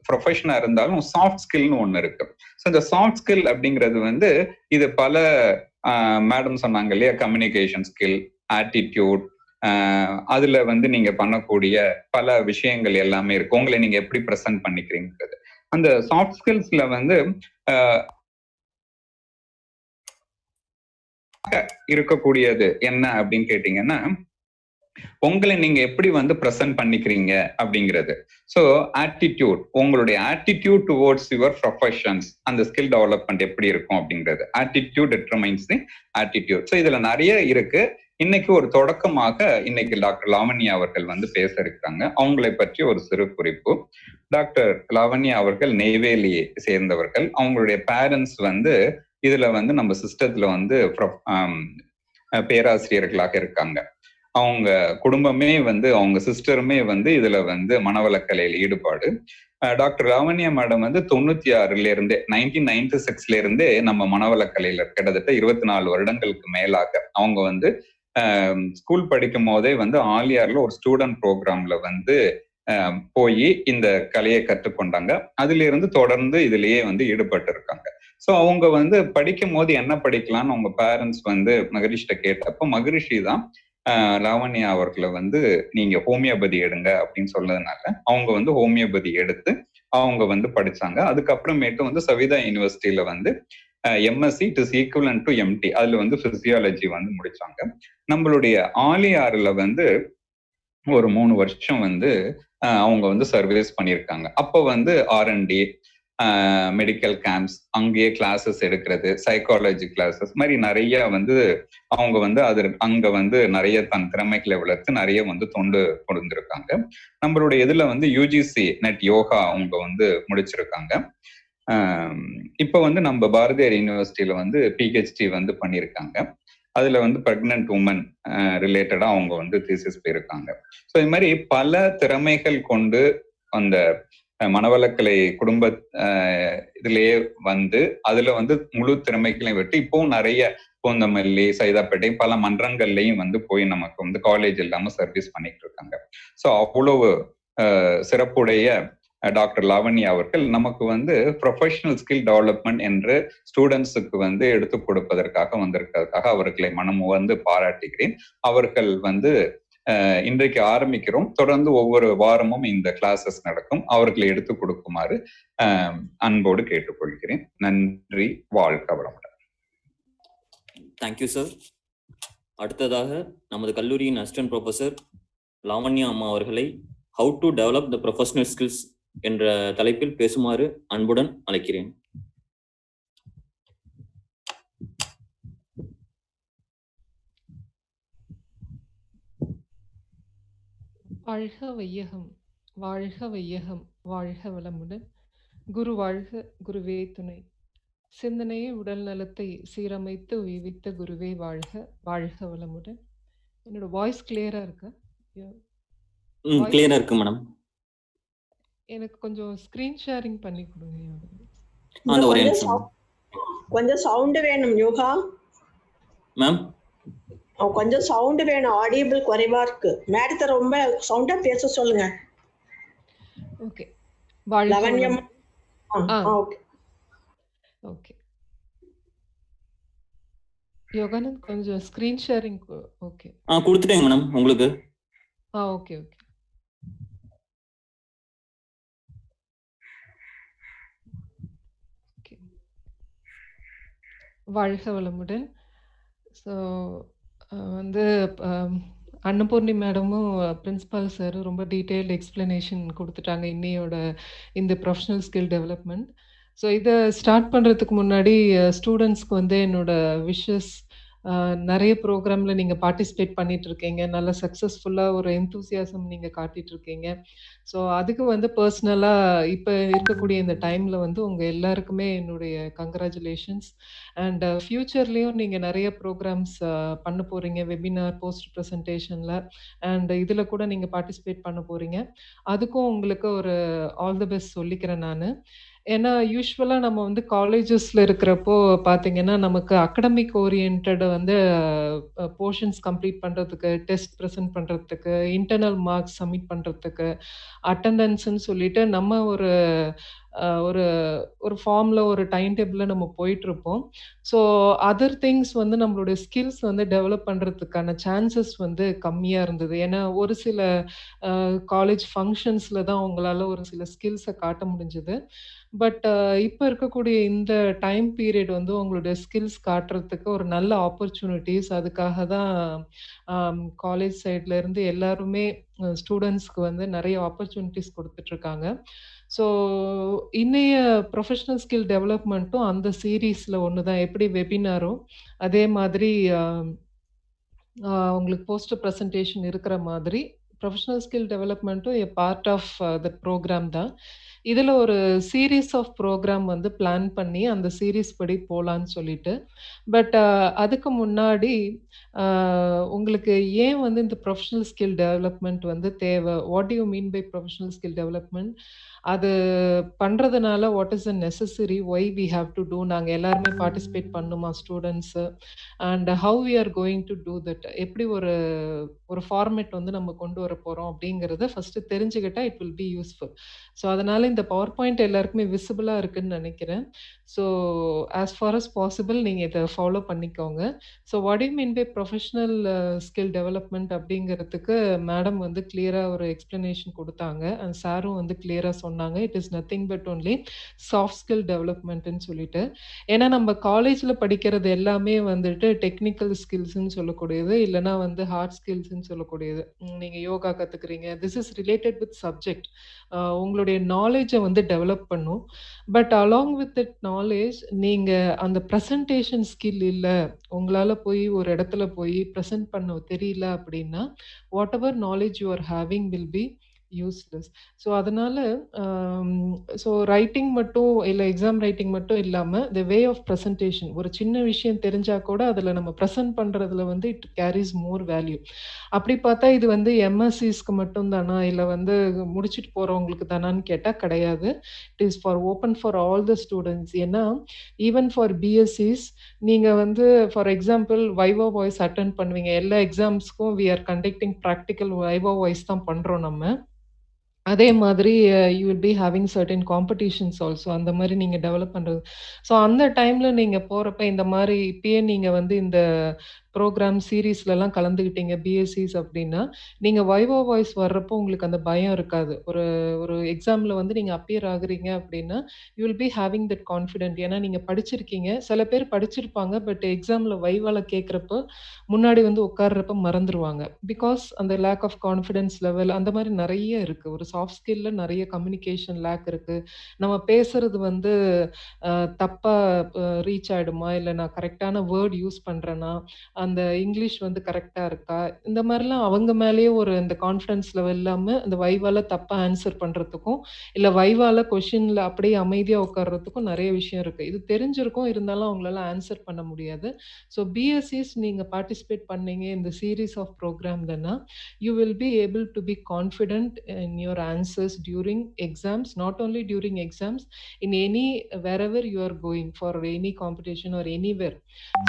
ப்ரொஃபஷனா இருந்தாலும் சாஃப்ட் ஸ்கில்னு ஒண்ணு இருக்கு. ஸோ இந்த சாஃப்ட் ஸ்கில் அப்படிங்கிறது வந்து இது பல மேடம் சொன்னாங்க இல்லையா, கம்யூனிகேஷன் ஸ்கில், ஆட்டிடியூட், அதுல வந்து நீங்க பண்ணக்கூடிய பல விஷயங்கள் எல்லாமே இருக்கு. உங்களை நீங்க எப்படி ப்ரெசென்ட் பண்ணிக்கிறீங்கிறது. அந்த சாஃப்ட் ஸ்கில்ஸ்ல வந்து இருக்கக்கூடியது என்ன அப்படின்னு கேட்டீங்கன்னா, உங்களை நீங்க எப்படி வந்து ப்ரெசென்ட் பண்ணிக்கிறீங்க அப்படிங்கிறது. ஸோ ஆட்டிடியூட், உங்களுடைய ஆட்டிடியூட் டுவோர்ட்ஸ் யுவர் ப்ரொஃபஷன்ஸ், அந்த ஸ்கில் டெவலப்மெண்ட் எப்படி இருக்கும் அப்படிங்கிறது. ஆட்டிடியூட் டிட்டர்மைன்ஸ் தி ஆட்டிடியூட். ஸோ இதுல நிறைய இருக்கு. இன்னைக்கு ஒரு தொடக்கமாக இன்னைக்கு டாக்டர் லாவண்யா அவர்கள் வந்து பேச இருக்காங்க. அவங்களை பற்றி ஒரு சிறு குறிப்பு. டாக்டர் லாவண்யா அவர்கள் நெய்வேலியை சேர்ந்தவர்கள். அவங்களுடைய பேரண்ட்ஸ் வந்து இதுல வந்து நம்ம சிஸ்டத்துல வந்து பேராசிரியர்களாக இருக்காங்க. அவங்க குடும்பமே வந்து, அவங்க சிஸ்டருமே வந்து இதுல வந்து மனவளக்கலையில் ஈடுபாடு. டாக்டர் லாவண்யா மேடம் வந்து 96ல இருந்தே 1996ல இருந்தே நம்ம மனவளக்கலையில கிட்டத்தட்ட 24 வருடங்களுக்கு மேலாக அவங்க வந்து ஸ்கூல் படிக்கும் போதே வந்து ஆலியார்ல ஒரு ஸ்டூடெண்ட் ப்ரோக்ராம்ல வந்து போய் இந்த கலையை கற்றுக்கொண்டாங்க. அதுல இருந்து தொடர்ந்து இதுலயே வந்து ஈடுபட்டு இருக்காங்க. ஸோ அவங்க வந்து படிக்கும் போது என்ன படிக்கலாம்னு அவங்க பேரண்ட்ஸ் வந்து மகரிஷிட்ட கேட்டப்போ, மகரிஷி தான் லாவண்யா அவர்களை வந்து நீங்க ஹோமியோபதி எடுங்க அப்படின்னு சொன்னதுனால அவங்க வந்து ஹோமியோபதி எடுத்து அவங்க வந்து படிச்சாங்க. அதுக்கப்புறமேட்டு வந்து சவிதா யூனிவர்சிட்டியில வந்து MSc it is equivalent to MD, அதுல வந்து பிசியாலஜி வந்து முடிச்சாங்க. நம்மளுடைய ஆலியார்ல வந்து ஒரு 3 வருஷம் வந்து அவங்க வந்து சர்வீஸ் பண்ணியிருக்காங்க. அப்போ வந்து R&D, மெடிக்கல் கேம்ப்ஸ், அங்கேயே கிளாஸஸ் எடுக்கிறது, சைக்காலஜி கிளாஸஸ் மாதிரி நிறைய வந்து அவங்க வந்து அது அங்க வந்து நிறைய தன் திறமைகளை வளர்த்து நிறைய வந்து தொண்டு கொடுத்திருக்காங்க. நம்மளுடைய இதுல வந்து யூஜிசி நெட் யோகா அவங்க வந்து முடிச்சிருக்காங்க. இப்ப வந்து நம்ம பாரதியார் யூனிவர்சிட்டியில வந்து PhD வந்து பண்ணியிருக்காங்க. அதுல வந்து பிரெக்னன்ட் உமன் ரிலேட்டடா அவங்க வந்து தீசிஸ் போயிருக்காங்க. ஸோ இது மாதிரி பல திறமைகள் கொண்டு அந்த மனவளக்கலை குடும்ப இதுலயே வந்து அதுல வந்து முழு திறமைகளையும் விட்டு இப்பவும் நிறைய பூந்தமல்லி, சைதாப்பேட்டை பல மன்றங்கள்லயும் வந்து போய் நமக்கு வந்து காலேஜ் இல்லாம சர்வீஸ் பண்ணிட்டு இருக்காங்க. ஸோ அவ்வளவு சிறப்புடைய டாக்டர் லாவண்யா அவர்கள் நமக்கு வந்து ப்ரொஃபஷனல் ஸ்கில் டெவலப்மெண்ட் என்று ஸ்டூடெண்ட்ஸுக்கு வந்து எடுத்துக் கொடுப்பதற்காக வந்திருக்கிறதுக்காக அவர்களை மனம் வந்து பாராட்டுகிறேன். அவர்கள் வந்து இன்றைக்கு ஆரம்பிக்கிறோம். தொடர்ந்து ஒவ்வொரு வாரமும் இந்த கிளாஸஸ் நடக்கும். அவர்களை எடுத்துக் கொடுக்குமாறு அன்போடு கேட்டுக்கொள்கிறேன். நன்றி. வாழ்க வளமுடன். Thank you sir. அடுத்ததாக நமது கல்லூரியின் அசிஸ்டன்ட் ப்ரொஃபசர் லாவண்யா அம்மா அவர்களை how to develop the professional skills என்ற தலைப்பில் பேசுமாறு அன்புடன் அழைக்கிறேன். வாழ்க வையகம், வாழ்க வையகம், வாழ்க வளமுடன். குரு வாழ்க, குருவே துணை. சிந்தனையை உடல் நலத்தை சீரமைத்து உய்வித்த குருவே வாழ்க, வாழ்க வளமுடன். என்னோட வாய்ஸ் கிளியரா இருக்கா? கிளியரா இருக்கு மேடம். எனக்கு கொஞ்சம் ஸ்கிரீன் ஷேரிங் பண்ணி கொடுங்க. கொஞ்சம் சவுண்ட் வேணும் யோகா மேம். கொஞ்சம் சவுண்ட் வேணும். ஆடியபிள் குறைவா இருக்கு. மேடத்தை ரொம்ப சவுண்டா பேச சொல்லுங்க. Okay. Lavanyam. Okay okay. Yoganand கொஞ்சம் ஸ்கிரீன் ஷேரிங். ஓகே. கொடுத்துட்டேங்க மேடம் உங்களுக்கு. Okay okay. வாழ்க வளமுடன். ஸோ வந்து அன்னபூர்ணி மேடமும் பிரின்சிபால் சார் ரொம்ப டீட்டெயில்டு எக்ஸ்பிளனேஷன் கொடுத்துட்டாங்க இன்னையோட இந்த ப்ரொஃபஷனல் ஸ்கில் டெவலப்மெண்ட். ஸோ இதை ஸ்டார்ட் பண்ணுறதுக்கு முன்னாடி ஸ்டூடெண்ட்ஸ்க்கு வந்து என்னோட விஷஸ். நிறைய ப்ரோக்ராமில் நீங்கள் பார்ட்டிசிபேட் பண்ணிட்டு இருக்கீங்க. நல்ல சக்ஸஸ்ஃபுல்லாக ஒரு எந்தூசியாசம் நீங்கள் காட்டிட்டு இருக்கீங்க. ஸோ அதுக்கு வந்து பர்சனலாக இப்போ இருக்கக்கூடிய இந்த டைமில் வந்து உங்கள் எல்லாருக்குமே என்னுடைய கங்க்ராச்சுலேஷன்ஸ். அண்ட் ஃப்யூச்சர்லேயும் நீங்கள் நிறைய ப்ரோக்ராம்ஸ் பண்ண போகிறீங்க, வெபினார், போஸ்ட் ப்ரெசன்டேஷனில், அண்ட் இதில் கூட நீங்கள் பார்ட்டிசிபேட் பண்ண போகிறீங்க. அதுக்கும் உங்களுக்கு ஒரு ஆல் தி பெஸ்ட் சொல்லிக்கிறேன் நான். ஏன்னா யூஸ்வலாக நம்ம வந்து காலேஜஸில் இருக்கிறப்போ பார்த்தீங்கன்னா நமக்கு அகடமிக் ஓரியன்ட் வந்து போர்ஷன்ஸ் கம்ப்ளீட் பண்ணுறதுக்கு, டெஸ்ட் ப்ரெசென்ட் பண்ணுறதுக்கு, இன்டர்னல் மார்க்ஸ் சப்மிட் பண்ணுறதுக்கு, அட்டண்டன்ஸ்ன்னு சொல்லிட்டு நம்ம ஒரு ஒரு ஒரு ஃபார்ம்ல ஒரு டைம் டேபிள்ல நம்ம போயிட்டுருப்போம். ஸோ அதர் திங்ஸ் வந்து நம்மளுடைய ஸ்கில்ஸ் வந்து டெவலப் பண்றதுக்கான சான்சஸ் வந்து கம்மியா இருந்தது. ஏன்னா ஒரு சில காலேஜ் ஃபங்ஷன்ஸ்ல தான் உங்களால ஒரு சில ஸ்கில்ஸ காட்ட முடிஞ்சது. பட் இப்ப இருக்கக்கூடிய இந்த டைம் பீரியட் வந்து உங்களுடைய ஸ்கில்ஸ் காட்டுறதுக்கு ஒரு நல்ல ஆப்பர்ச்சுனிட்டீஸ். அதுக்காக தான் காலேஜ் சைட்ல இருந்து எல்லாருமே ஸ்டூடண்ட்ஸ்க்கு வந்து நெறைய ஆப்பர்ச்சுனிட்டீஸ் குடுத்துட்டுருக்காங்க. ஸோ இன்னைய ப்ரொஃபஷனல் ஸ்கில் டெவலப்மெண்ட்டும் அந்த சீரீஸ்ல ஒண்ணு தான். எப்படி வெபினாரும், அதே மாதிரி அ அ உங்களுக்கு போஸ்டர் பிரசன்டேஷன் இருக்கிற மாதிரி, ப்ரொஃபஷனல் ஸ்கில் டெவலப்மெண்ட்டும் a part of that program தான். இதுல ஒரு சீரீஸ் ஆஃப் ப்ரோகிராம் வந்து பிளான் பண்ணி, அந்த சீரீஸ் படி போலான்னு சொல்லிட்டு. பட் அதுக்கு முன்னாடி அ உங்களுக்கு ஏன் வந்து இந்த ப்ரொஃபஷனல் ஸ்கில் டெவலப்மெண்ட் வந்து தேவை? What do you mean by professional skill development? அது பண்றதுனால what is the necessary? Why we have to do? நாங்க எல்லாருமே பார்ட்டிசிபேட் பண்ணணுமா students? And how we are going to do that? எப்படி ஒரு ஒரு ஃபார்மேட் வந்து நம்ம கொண்டு வர போறோம் அப்படிங்கிறத ஃபர்ஸ்ட்டு தெரிஞ்சுக்கிட்டா it will be useful. So அதனால இந்த பவர் பாயிண்ட் எல்லாருக்குமே விசிபிளா இருக்குன்னு நெனைக்கிறேன். So as far as possible நீங்க இத ஃபாலோ பண்ணிக்கோங்க. So what you mean by professional skill development அப்படிங்கிறதுக்கு மேடம் வந்து கிளியரா ஒரு எக்ஸ்ப்ளனேஷன் குடுத்தாங்க. அண்ட் சாரும் வந்து கிளியரா சொன்னாங்க. It is nothing but only soft skill டெவலப்மெண்ட்ன்னு சொல்லிட்டு. ஏன்னா நம்ம காலேஜ்ல படிக்கிறது எல்லாமே வந்துட்டு டெக்னிக்கல் ஸ்கில்ஸ்ன்னு சொல்லக்கூடியது, இல்லன்னா வந்து ஹார்ட் ஸ்கில்ஸ்ன்னு சொல்லக்கூடியது. நீங்க யோகா கத்துக்கிறீங்க. This is related with subject. உங்களுடைய நாலேட்ஜ வந்து டெவலப் பண்ணும். But along with that knowledge நீங்க அந்த பிரசன்டேஷன் ஸ்கில் இல்ல, உங்களால போய் ஒரு இடத்துல போய் பிரசன்ட் பண்ண தெரியல அப்படின்னா, whatever knowledge you are having will be useless. So அதனால அம் ஸோ ரைட்டிங் மட்டும் இல்ல எக்ஸாம் ரைட்டிங் மட்டும் இல்லாம, த வே ஆஃப் பிரசன்டேஷன் ஒரு சின்ன விஷயம் தெரிஞ்சா கூட அதில நம்ம பிரசன்ட் பண்றதுல வந்து இட் கேரிஸ் மோர் வேல்யூ. அப்படி பார்த்தா இது வந்து எம்எஸ்சிஸ்க்கு மட்டும் தானா? இல்ல வந்து முடிச்சுட்டு போறவங்களுக்கு தானான்னு கேட்டா கிடையாது. It is for open for all the students. ஏன்னா, ஈவன் ஃபார் பிஎஸ்சிஸ் நீங்க வந்து for example viva voce attend பண்ணுவீங்க. எல்லா எக்ஸாம்ஸ்க்கும் we are conducting practical viva voce தான் பண்றோம் நம்ம. அதே மாதிரி you will be having certain competitions also. அந்த மாரி நீங்க டெவலப் பண்றது. ஸோ அந்த டைம்ல நீங்க போறப்ப இந்த மாரி இப்பயே நீங்க வந்து இந்த ப்ரோகிராம் சீரிஸ்லலாம் கலந்துக்கிட்டீங்க பிஎஸ்சிஸ் அப்டின்னா, நீங்க வைவா வாய்ஸ் வர்றப்போ உங்களுக்கு அந்த பயம் இருக்காது. ஒரு ஒரு எக்ஸாம்ல வந்து நீங்க அப்பியர் ஆகுறீங்க அப்டின்னா, you will be having that confident. ஏன்னா நீங்க படிச்சிருக்கீங்க. சில பேர் படிச்சிருப்பாங்க. பட் எக்ஸாம்ல வைவால கேட்கிறப்போ, முன்னாடி வந்து உட்கார்றப்ப மறந்துருவாங்க. பிகாஸ் அந்த லேக் ஆஃப் கான்ஃபிடன்ஸ் லெவல் அந்த மாரி நெறைய இருக்கு. ஒரு சாஃப்ட் ஸ்கில்ல நெறைய கம்யூனிகேஷன் லேக் இருக்கு. நம்ம பேசுறது வந்து அ தப்பா ரீச் ஆயிடுமா? இல்ல நான் கரெக்ட்டான வேர்ட் யூஸ் பண்றேனா? அந்த இங்கிலீஷ் வந்து கரெக்ட்டா இருக்கா? இந்த மாரிலாம் அவங்க மேலேயே ஒரு இந்த கான்ஃபிடன்ஸ் லெவல் இல்லாம, இந்த வைவால தப்பா ஆன்சர் பண்றதுக்கும், இல்ல வைவால கொஸ்டின்ல அப்படியே அமைதியா உட்கார்றதுக்கும் நெறைய விஷயம் இருக்கு. இது தெரிஞ்சிருக்கும். இருந்தாலும் அவங்களால ஆன்சர் பண்ண முடியாது. ஸோ பிஎஸ்சிஸ் நீங்க பார்ட்டிசிபேட் பண்ணீங்க இந்த சீரிஸ் ஆஃப் ப்ரோகிராம்லனா, you will be able to be confident in your answers during exams, not only during exams, in any wherever you are going for any competition or anywhere.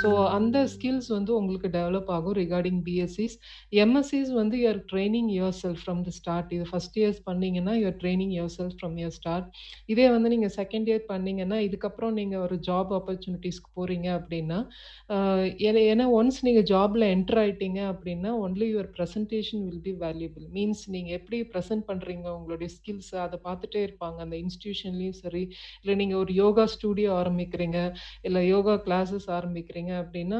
So அந்த skills வந்து உங்களுக்கு develop ஆகும் regarding BScs. எம்எஸ்சிஸ் வந்து you are training your self from the start. இது first years பண்ணீங்கன்னா, you are training your self from your start. இதே வந்து நீங்க செகண்ட் இயர் பண்ணீங்கன்னா, இதுக்கப்புறம் நீங்க ஒரு ஜாப் ஆப்பர்ச்சுனிட்டீஸ்க்கு போறீங்க அப்படின்னா, ஏன்னா ஒன்ஸ் நீங்க ஜாப்ல என்டர் ஆயிட்டீங்க அப்படின்னா, only your presentation will be valuable. Means நீங்க எப்படி பிரசன்ட் பண்றீங்க, உங்களுடைய ஸ்கில்ஸ் அத பார்த்துட்டே இருப்பாங்க. அந்த இன்ஸ்டிடியூஷன்லயும் சரி, இல்ல நீங்க ஒரு யோகா ஸ்டுடியோ ஆரம்பிக்கிறீங்க, இல்ல யோகா கிளாஸஸ் ஆரம்பிக்கிறீங்க அப்படின்னா,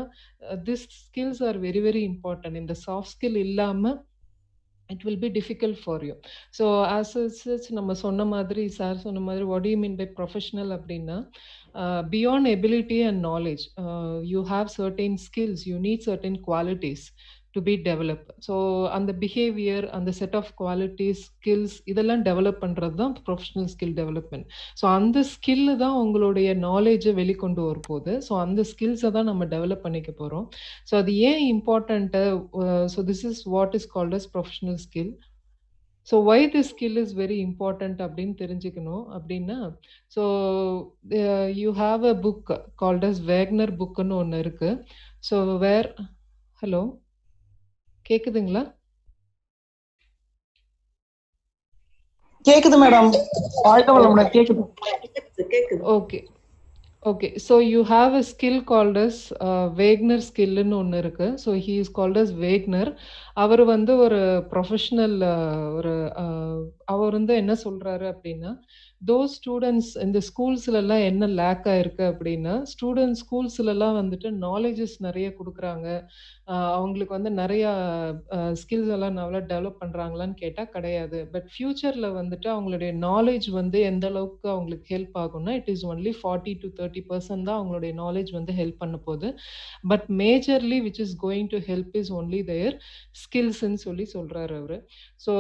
this skills are very very important. இந்த சாஃப்ட் ஸ்கில் இல்லாம it will be difficult for you. So as such நம்ம சொன்ன மாதிரி சார் சொன்ன மாதிரி what you mean by professional அப்படின்னா, beyond ability and knowledge you have certain skills, you need certain qualities to be develop. So அந்த behaviour, அந்த set of qualities, skills இதெல்லாம் develop பண்ணுறது தான் ப்ரொஃபஷனல் ஸ்கில் டெவலப்மெண்ட். ஸோ அந்த skill தான் உங்களுடைய நாலேஜை வெளிக்கொண்டு வரப்போகுது. ஸோ அந்த ஸ்கில்ஸை தான் நம்ம டெவலப் பண்ணிக்க போகிறோம். ஸோ அது ஏன் important? So this is what is called as professional skill. So why this skill is very important அப்படின்னு தெரிஞ்சுக்கணும் அப்படின்னா, so you have a book called as Wagner புக்குன்னு ஒன்று இருக்கு. ஸோ ஹலோ கேக்குதுங்களா? கேக்குது மேடம். வாழ்க வளமுடன். கேக்குது. கேக்குது. Okay okay. So you have a skill called as Wagner ஸ்கில்லுன்னு ஒன்று இருக்கு. So he is called as Wagner. அவர் வந்து ஒரு ப்ரொஃபஷனல் ஒரு அவர் வந்து என்ன சொல்றாரு அப்படின்னா, தோஸ் ஸ்டூடெண்ட்ஸ் இந்த ஸ்கூல்ஸ்லலாம் என்ன லேக் ஆயிருக்கு அப்படின்னா, ஸ்கூல்ஸ்லலாம் வந்துட்டு நாலேஜஸ் நிறைய கொடுக்குறாங்க. அவங்களுக்கு வந்து நிறையா ஸ்கில்ஸ் எல்லாம் நல்லா டெவலப் பண்ணுறாங்களான்னு கேட்டால் கிடையாது. பட் ஃப்யூச்சரில் வந்துட்டு அவங்களுடைய நாலேஜ் வந்து எந்த அளவுக்கு அவங்களுக்கு ஹெல்ப் ஆகும்னா, இட் இஸ் ஒன்லி 40 to 30% தான் அவங்களுடைய நாலேஜ் வந்து ஹெல்ப் பண்ண போகுது. But majorly which is going to help is only their ஸ்கில்ஸ்ன்னு சொல்லி சொல்கிறாரு அவர். ஸோ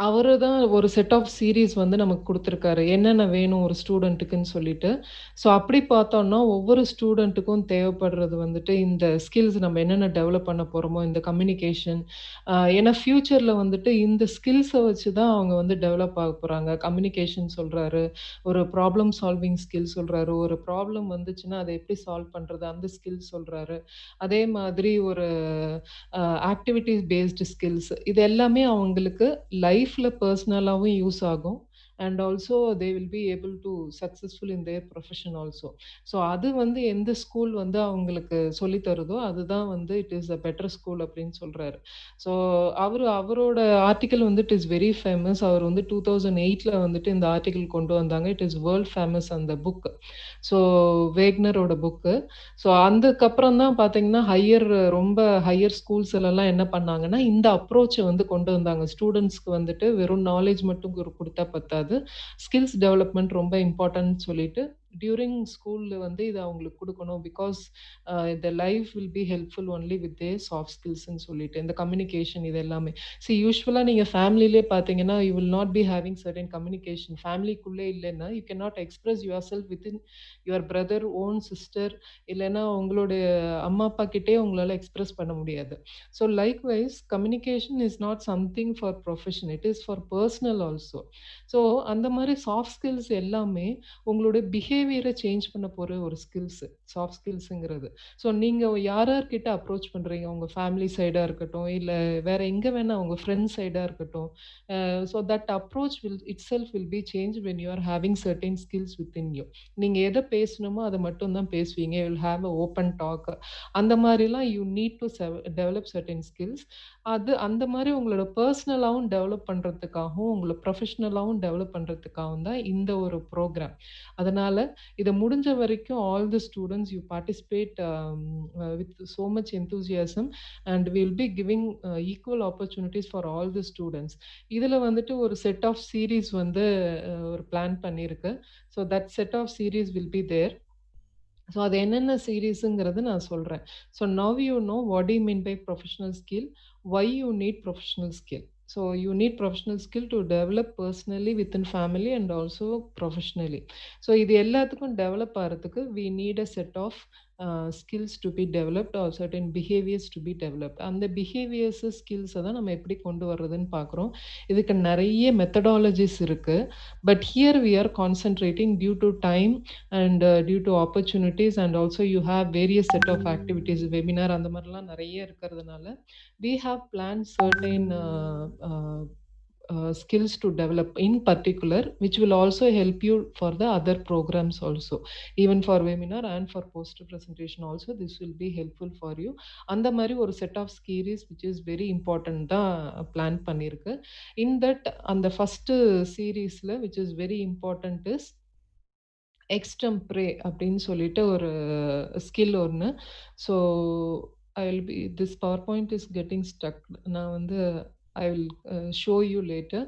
அவரு தான் ஒரு செட் ஆஃப் சீரீஸ் வந்து நமக்கு குடுத்துருக்காரு. என்னென்ன வேணும் ஒரு ஸ்டூடண்ட்டுக்குன்னு சொல்லிட்டு. ஸோ அப்படி பார்த்தோம்னா, ஒவ்வொரு ஸ்டூடண்ட்டுக்கும் தேவைப்படுறது வந்துட்டு இந்த ஸ்கில்ஸ் நம்ம என்னென்ன டெவலப் பண்ண போறோமோ, இந்த கம்யூனிகேஷன் ஏன்னா ஃபியூச்சர்ல வந்துட்டு இந்த ஸ்கில்ஸ வச்சு தான் அவங்க வந்து டெவலப் ஆக போறாங்க. கம்யூனிகேஷன் சொல்றாரு, ஒரு ப்ராப்ளம் சால்விங் ஸ்கில் சொல்றாரு, ஒரு ப்ராப்ளம் வந்துச்சுன்னா அத எப்படி சால்வ் பண்றது அந்த ஸ்கில் சொல்றாரு. அதே மாதிரி ஒரு ஆக்டிவிட்டீஸ் பேஸ்டு ஸ்கில்ஸ் இது எல்லாமே அவங்களுக்கு லைஃப்ல பர்சனலாவும் யூஸ் ஆகும். And also they will be able to successful in their profession also. So அது வந்து எந்த ஸ்கூல் வந்து அவங்களுக்கு சொல்லி தருதோ அதுதான் வந்து it is a better school அப்படின்னு சொல்றாரு. ஸோ அவரோட ஆர்டிக்கல் வந்து இட் இஸ் வெரி ஃபேமஸ். அவர் வந்து 2008ல வந்துட்டு இந்த ஆர்டிக்கல் கொண்டு வந்தாங்க. இட் இஸ் வேர்ல்ட் ஃபேமஸ் அந்த புக். ஸோ வேக்னரோட புக்கு. ஸோ அதுக்கப்புறம் தான் பார்த்தீங்கன்னா ரொம்ப ஹையர் ஸ்கூல்ஸ்லலாம் என்ன பண்ணாங்கன்னா, இந்த அப்ரோச்சை வந்து கொண்டு வந்தாங்க. ஸ்டூடெண்ட்ஸ்க்கு வந்துட்டு வெறும் நாலேஜ் மட்டும் குடுத்தா பத்தாது. ஸ்கில்ஸ் டெவலப்மெண்ட் ரொம்ப இம்பார்ட்டன்ட்னு சொல்லிட்டு, டியூரிங் ஸ்கூல்ல வந்து இத அவங்களுக்கு குடுக்கணும். Because the life will be helpful only with their soft ஸ்கில்ஸ்ன்னு சொல்லிட்டு, இந்த கம்யூனிகேஷன் இது எல்லாமே. யூசுவலா நீங்க ஃபேமிலிலே பார்த்தீங்கன்னா, you will not be having certain communication. ஃபேமிலிக்குள்ளே இல்லைன்னா, you can not express your self within your brother, own sister, இல்லைன்னா உங்களுடைய அம்மா அப்பா கிட்டே உங்களால எக்ஸ்பிரஸ் பண்ண முடியாது. So likewise communication is not something for profession, it is for personal also. So அந்த மாதிரி சாஃப்ட் ஸ்கில்ஸ் எல்லாமே உங்களுடைய பிஹேவியரை சேஞ்ச் பண்ண போகிற ஒரு ஸ்கில்ஸ் சாஃப்ட் ஸ்கில்ஸுங்கிறது. ஸோ நீங்கள் யார்கிட்ட அப்ரோச் பண்ணுறீங்க, உங்கள் ஃபேமிலி சைடாக இருக்கட்டும், இல்லை வேற எங்கே வேணால் உங்கள் ஃப்ரெண்ட்ஸ் சைடாக இருக்கட்டும். So that approach itself will be change when you are having certain skills within you. நீங்கள் எதை பேசணுமோ அதை மட்டும் தான் பேசுவீங்க. You will have a open talk. அந்த மாதிரிலாம் you need to develop certain skills. அந்த மாதிரி உங்களோட பர்சனலாகவும் டெவலப் பண்ணுறதுக்காகவும் உங்களை ப்ரொஃபஷ்னலாகவும் டெவலப் பண்ணுறதுக்காகவும் தான் இந்த ஒரு ப்ரோக்ராம். அதனால் இதை முடிஞ்ச வரைக்கும் all the students you participate with so much enthusiasm and will be giving equal opportunities for all the students. இதில் வந்துட்டு ஒரு செட் ஆஃப் சீரீஸ் வந்து ஒரு பிளான் பண்ணியிருக்கு. So that set of series will be there. So அது என்னென்ன சீரீஸுங்கிறது நான் சொல்கிறேன். So now you know what you mean by professional skill, why you need professional skill. So you need professional skill to develop personally within family and also professionally. So இது எல்லாத்துக்கும் develop ஆகிறதுக்கு we need a set of skills to be developed or certain behaviors to be developed. அந்த behaviors skills தான் நம்ம எப்படி கொண்டு வர்றதுன்னு பார்க்குறோம். இதுக்கு நிறைய மெத்தடாலஜிஸ் இருக்கு. But here we are concentrating due to time and due to opportunities and also you have various set of activities, webinar அந்த மாதிரிலாம் நிறைய இருக்கிறதுனால we have planned certain skills to develop in particular, which will also help you for the other programs also, even for webinar and for poster presentation also this will be helpful for you. அந்த மாதிரி ஒரு set of series which is very important தான் plan பண்ணியிருக்கு. in that அந்த first seriesல which is very important is எக்ஸ்டெம்ப்ரே அப்படின்னு சொல்லிட்டு ஒரு skill ஒன்று. So I will be this PowerPoint is getting stuck. நான் வந்து I will show you later,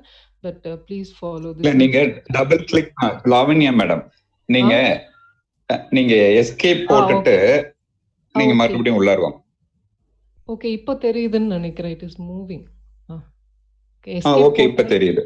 but please follow this. நீங்க டபுள் கிளிக் லாவண்யா மேடம், நீங்க எஸ்கேப் போட்டுட்டு நீங்க மறுபடியும் உள்ளார வாங்க. ஓகே, இப்போ தெரியுதுன்னு நினைக்கிறேன். It is moving. ஓகே, இப்போ தெரியுது.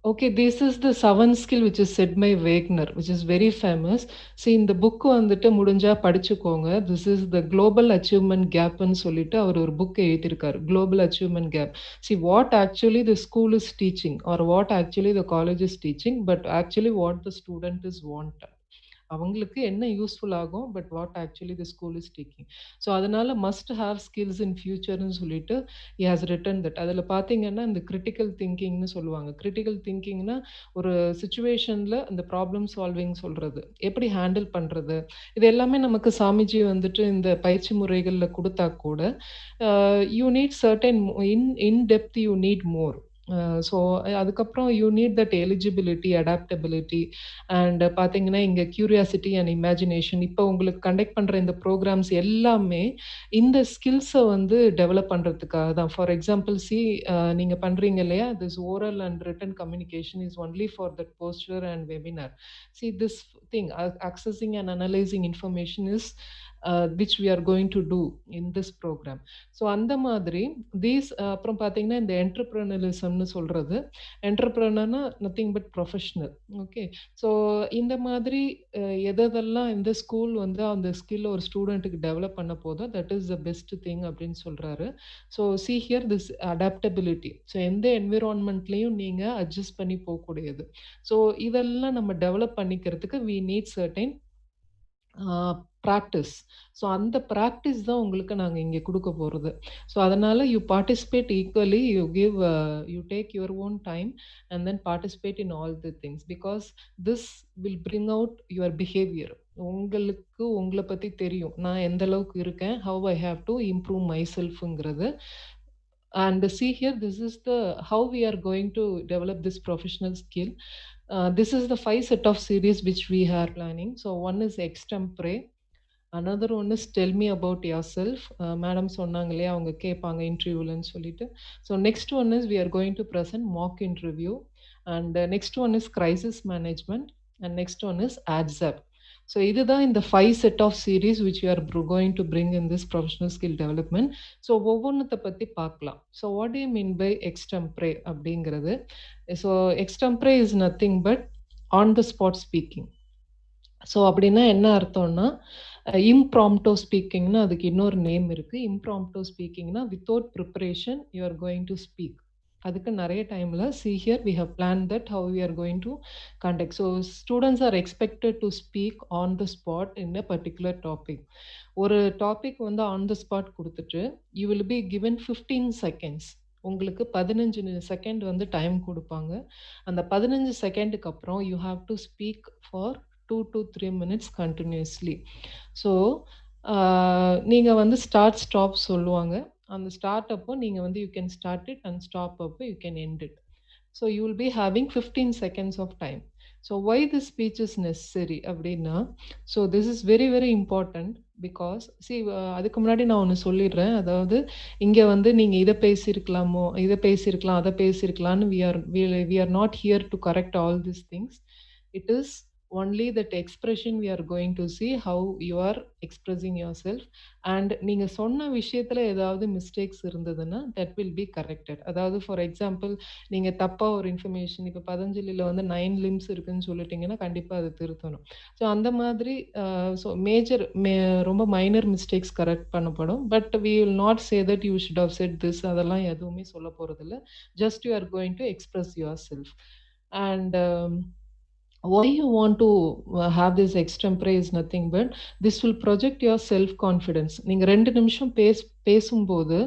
Okay, this is the seventh skill which is said by Wagner, which is very famous. See, in the book வந்துட்டு முடிஞ்சா படிச்சுக்கோங்க. This is the global achievement gap ன்னு சொல்லிட்டு அவர் ஒரு புக் எழுதியிருக்காரு, global achievement gap. See, what actually the school is teaching or what actually the college is teaching, but actually what the student is wanted. அவங்களுக்கு என்ன useful ஆகும், but what actually the school is taking. So அதனால must have skills இன் ஃபியூச்சர்னு சொல்லிட்டு he has return that. அதில் பார்த்தீங்கன்னா இந்த critical திங்கிங்னு சொல்லுவாங்க. Critical திங்கிங்னா ஒரு சுச்சுவேஷனில் இந்த ப்ராப்ளம் சால்விங் சொல்கிறது, எப்படி ஹேண்டில் பண்ணுறது, இது எல்லாமே நமக்கு சாமிஜி வந்துட்டு இந்த பயிற்சி முறைகளில் கொடுத்தா கூட you need certain in depth, you need more. So அதுக்கப்புறம் you need that eligibility, adaptability and பார்த்தீங்கன்னா இங்கே கியூரியாசிட்டி அண்ட் இமேஜினேஷன். இப்போ உங்களுக்கு கண்டக்ட் பண்ணுற இந்த ப்ரோக்ராம்ஸ் எல்லாமே இந்த ஸ்கில்ஸை வந்து டெவலப் பண்ணுறதுக்காக தான். ஃபார் எக்ஸாம்பிள் நீங்கள் பண்ணுறீங்க இல்லையா, this oral and return communication is only for that poster and webinar. This thing, accessing and analyzing information is which we are going to do in this program. So அந்த மாதிரி these அப்புறம் பார்த்தீங்கன்னா இந்த என்டர்பிரனலிசம்னு சொல்கிறது, என்டர்பிரனர்னா nothing but professional. Okay, so இந்த மாதிரி எதெல்லாம் இந்த ஸ்கூல் வந்து அந்த ஸ்கில் ஒரு ஸ்டூடெண்ட்டுக்கு டெவலப் பண்ண போதோ that is the best thing அப்படின்னு சொல்கிறாரு. So see here this adaptability. So எந்த என்விரான்மெண்ட்லேயும் நீங்கள் அட்ஜஸ்ட் பண்ணி போகக்கூடியது. ஸோ இதெல்லாம் நம்ம டெவலப் பண்ணிக்கிறதுக்கு we need certain practice. So அந்த ப்ராக்டிஸ் தான் உங்களுக்கு நாங்கள் இங்கே கொடுக்க போகிறது. ஸோ அதனால் you participate equally, you take your own time and then participate in all the things because this will bring out your behaviour. உங்களுக்கு உங்களை பற்றி தெரியும், நான் எந்த அளவுக்கு இருக்கேன், how I have to improve my செல்ஃபுங்கிறது. And see here, this is the how we are going to develop this professional skill. This is the 5 set of series which we are planning. So one is extempore, another one is tell me about yourself. Madam சொன்னாங்க இல்லையா, அவங்க கேட்பாங்க இன்டர்வியூலன்னு சொல்லிட்டு. So next one is we are going to present mock interview, and next one is crisis management, and next one is ADSAP. So இதுதான் இந்த 5 set of series which we are going to bring in this professional skill development. So ஒவ்வொன்றத்தை பற்றி பார்க்கலாம். So what you mean by extempore அப்படிங்கிறது? So extempore is nothing but on the spot speaking. So அப்படின்னா என்ன அர்த்தம்னா, impromptu ஸ்பீக்கிங்னு அதுக்கு இன்னொரு நேம் இருக்குது. இம்ப்ராம்டோ ஸ்பீக்கிங்னா without preparation you are going to speak. அதுக்கு நிறைய டைமில் see here we have planned that how we are going to conduct. So students are expected to speak on the spot in a particular topic. ஒரு topic வந்து on the spot கொடுத்துட்டு you will be given 15 seconds. உங்களுக்கு 15 second வந்து time கொடுப்பாங்க. அந்த 15 செகண்டுக்கு அப்புறம் you have to speak for 2 to 3 minutes continuously. So நீங்கள் வந்து ஸ்டாப் சொல்லுவாங்க. அந்த ஸ்டார்ட் அப்போ நீங்கள் வந்து you can start it and stop அப்போ you can end it. So you will be having 15 seconds of time. So why this speech is necessary அப்படின்னா, so this is very very important because அதுக்கு முன்னாடி நான் ஒன்று சொல்லிடுறேன். அதாவது இங்கே வந்து நீங்கள் இதை பேசியிருக்கலாம் அதை பேசியிருக்கலாம்னு we are not here to correct all these things. It is only that expression we are going to see how you are expressing yourself, and நீங்க சொன்ன விஷயத்துல ஏதாவது மிஸ்டேக்ஸ் இருந்ததுன்னா that will be corrected. அதாவது ஃபார் எக்ஸாம்பிள் நீங்க தப்பா ஒரு information, இப்போ பதஞ்சலியில் வந்து 9 limbs இருக்குன்னு சொல்லிட்டீங்கன்னா கண்டிப்பா அது திருத்தணும். ஸோ அந்த மாதிரி ஸோ ரொம்ப மைனர் மிஸ்டேக்ஸ் கரெக்ட் பண்ணப்படும். But we will not say that you should have said this, அதெல்லாம் எதுவுமே சொல்ல போறதில்ல. just you are going to express yourself. And why you want to have this extempore is nothing but this will project your self confidence. நீங்க 2 நிமிஷம் பேசும்போது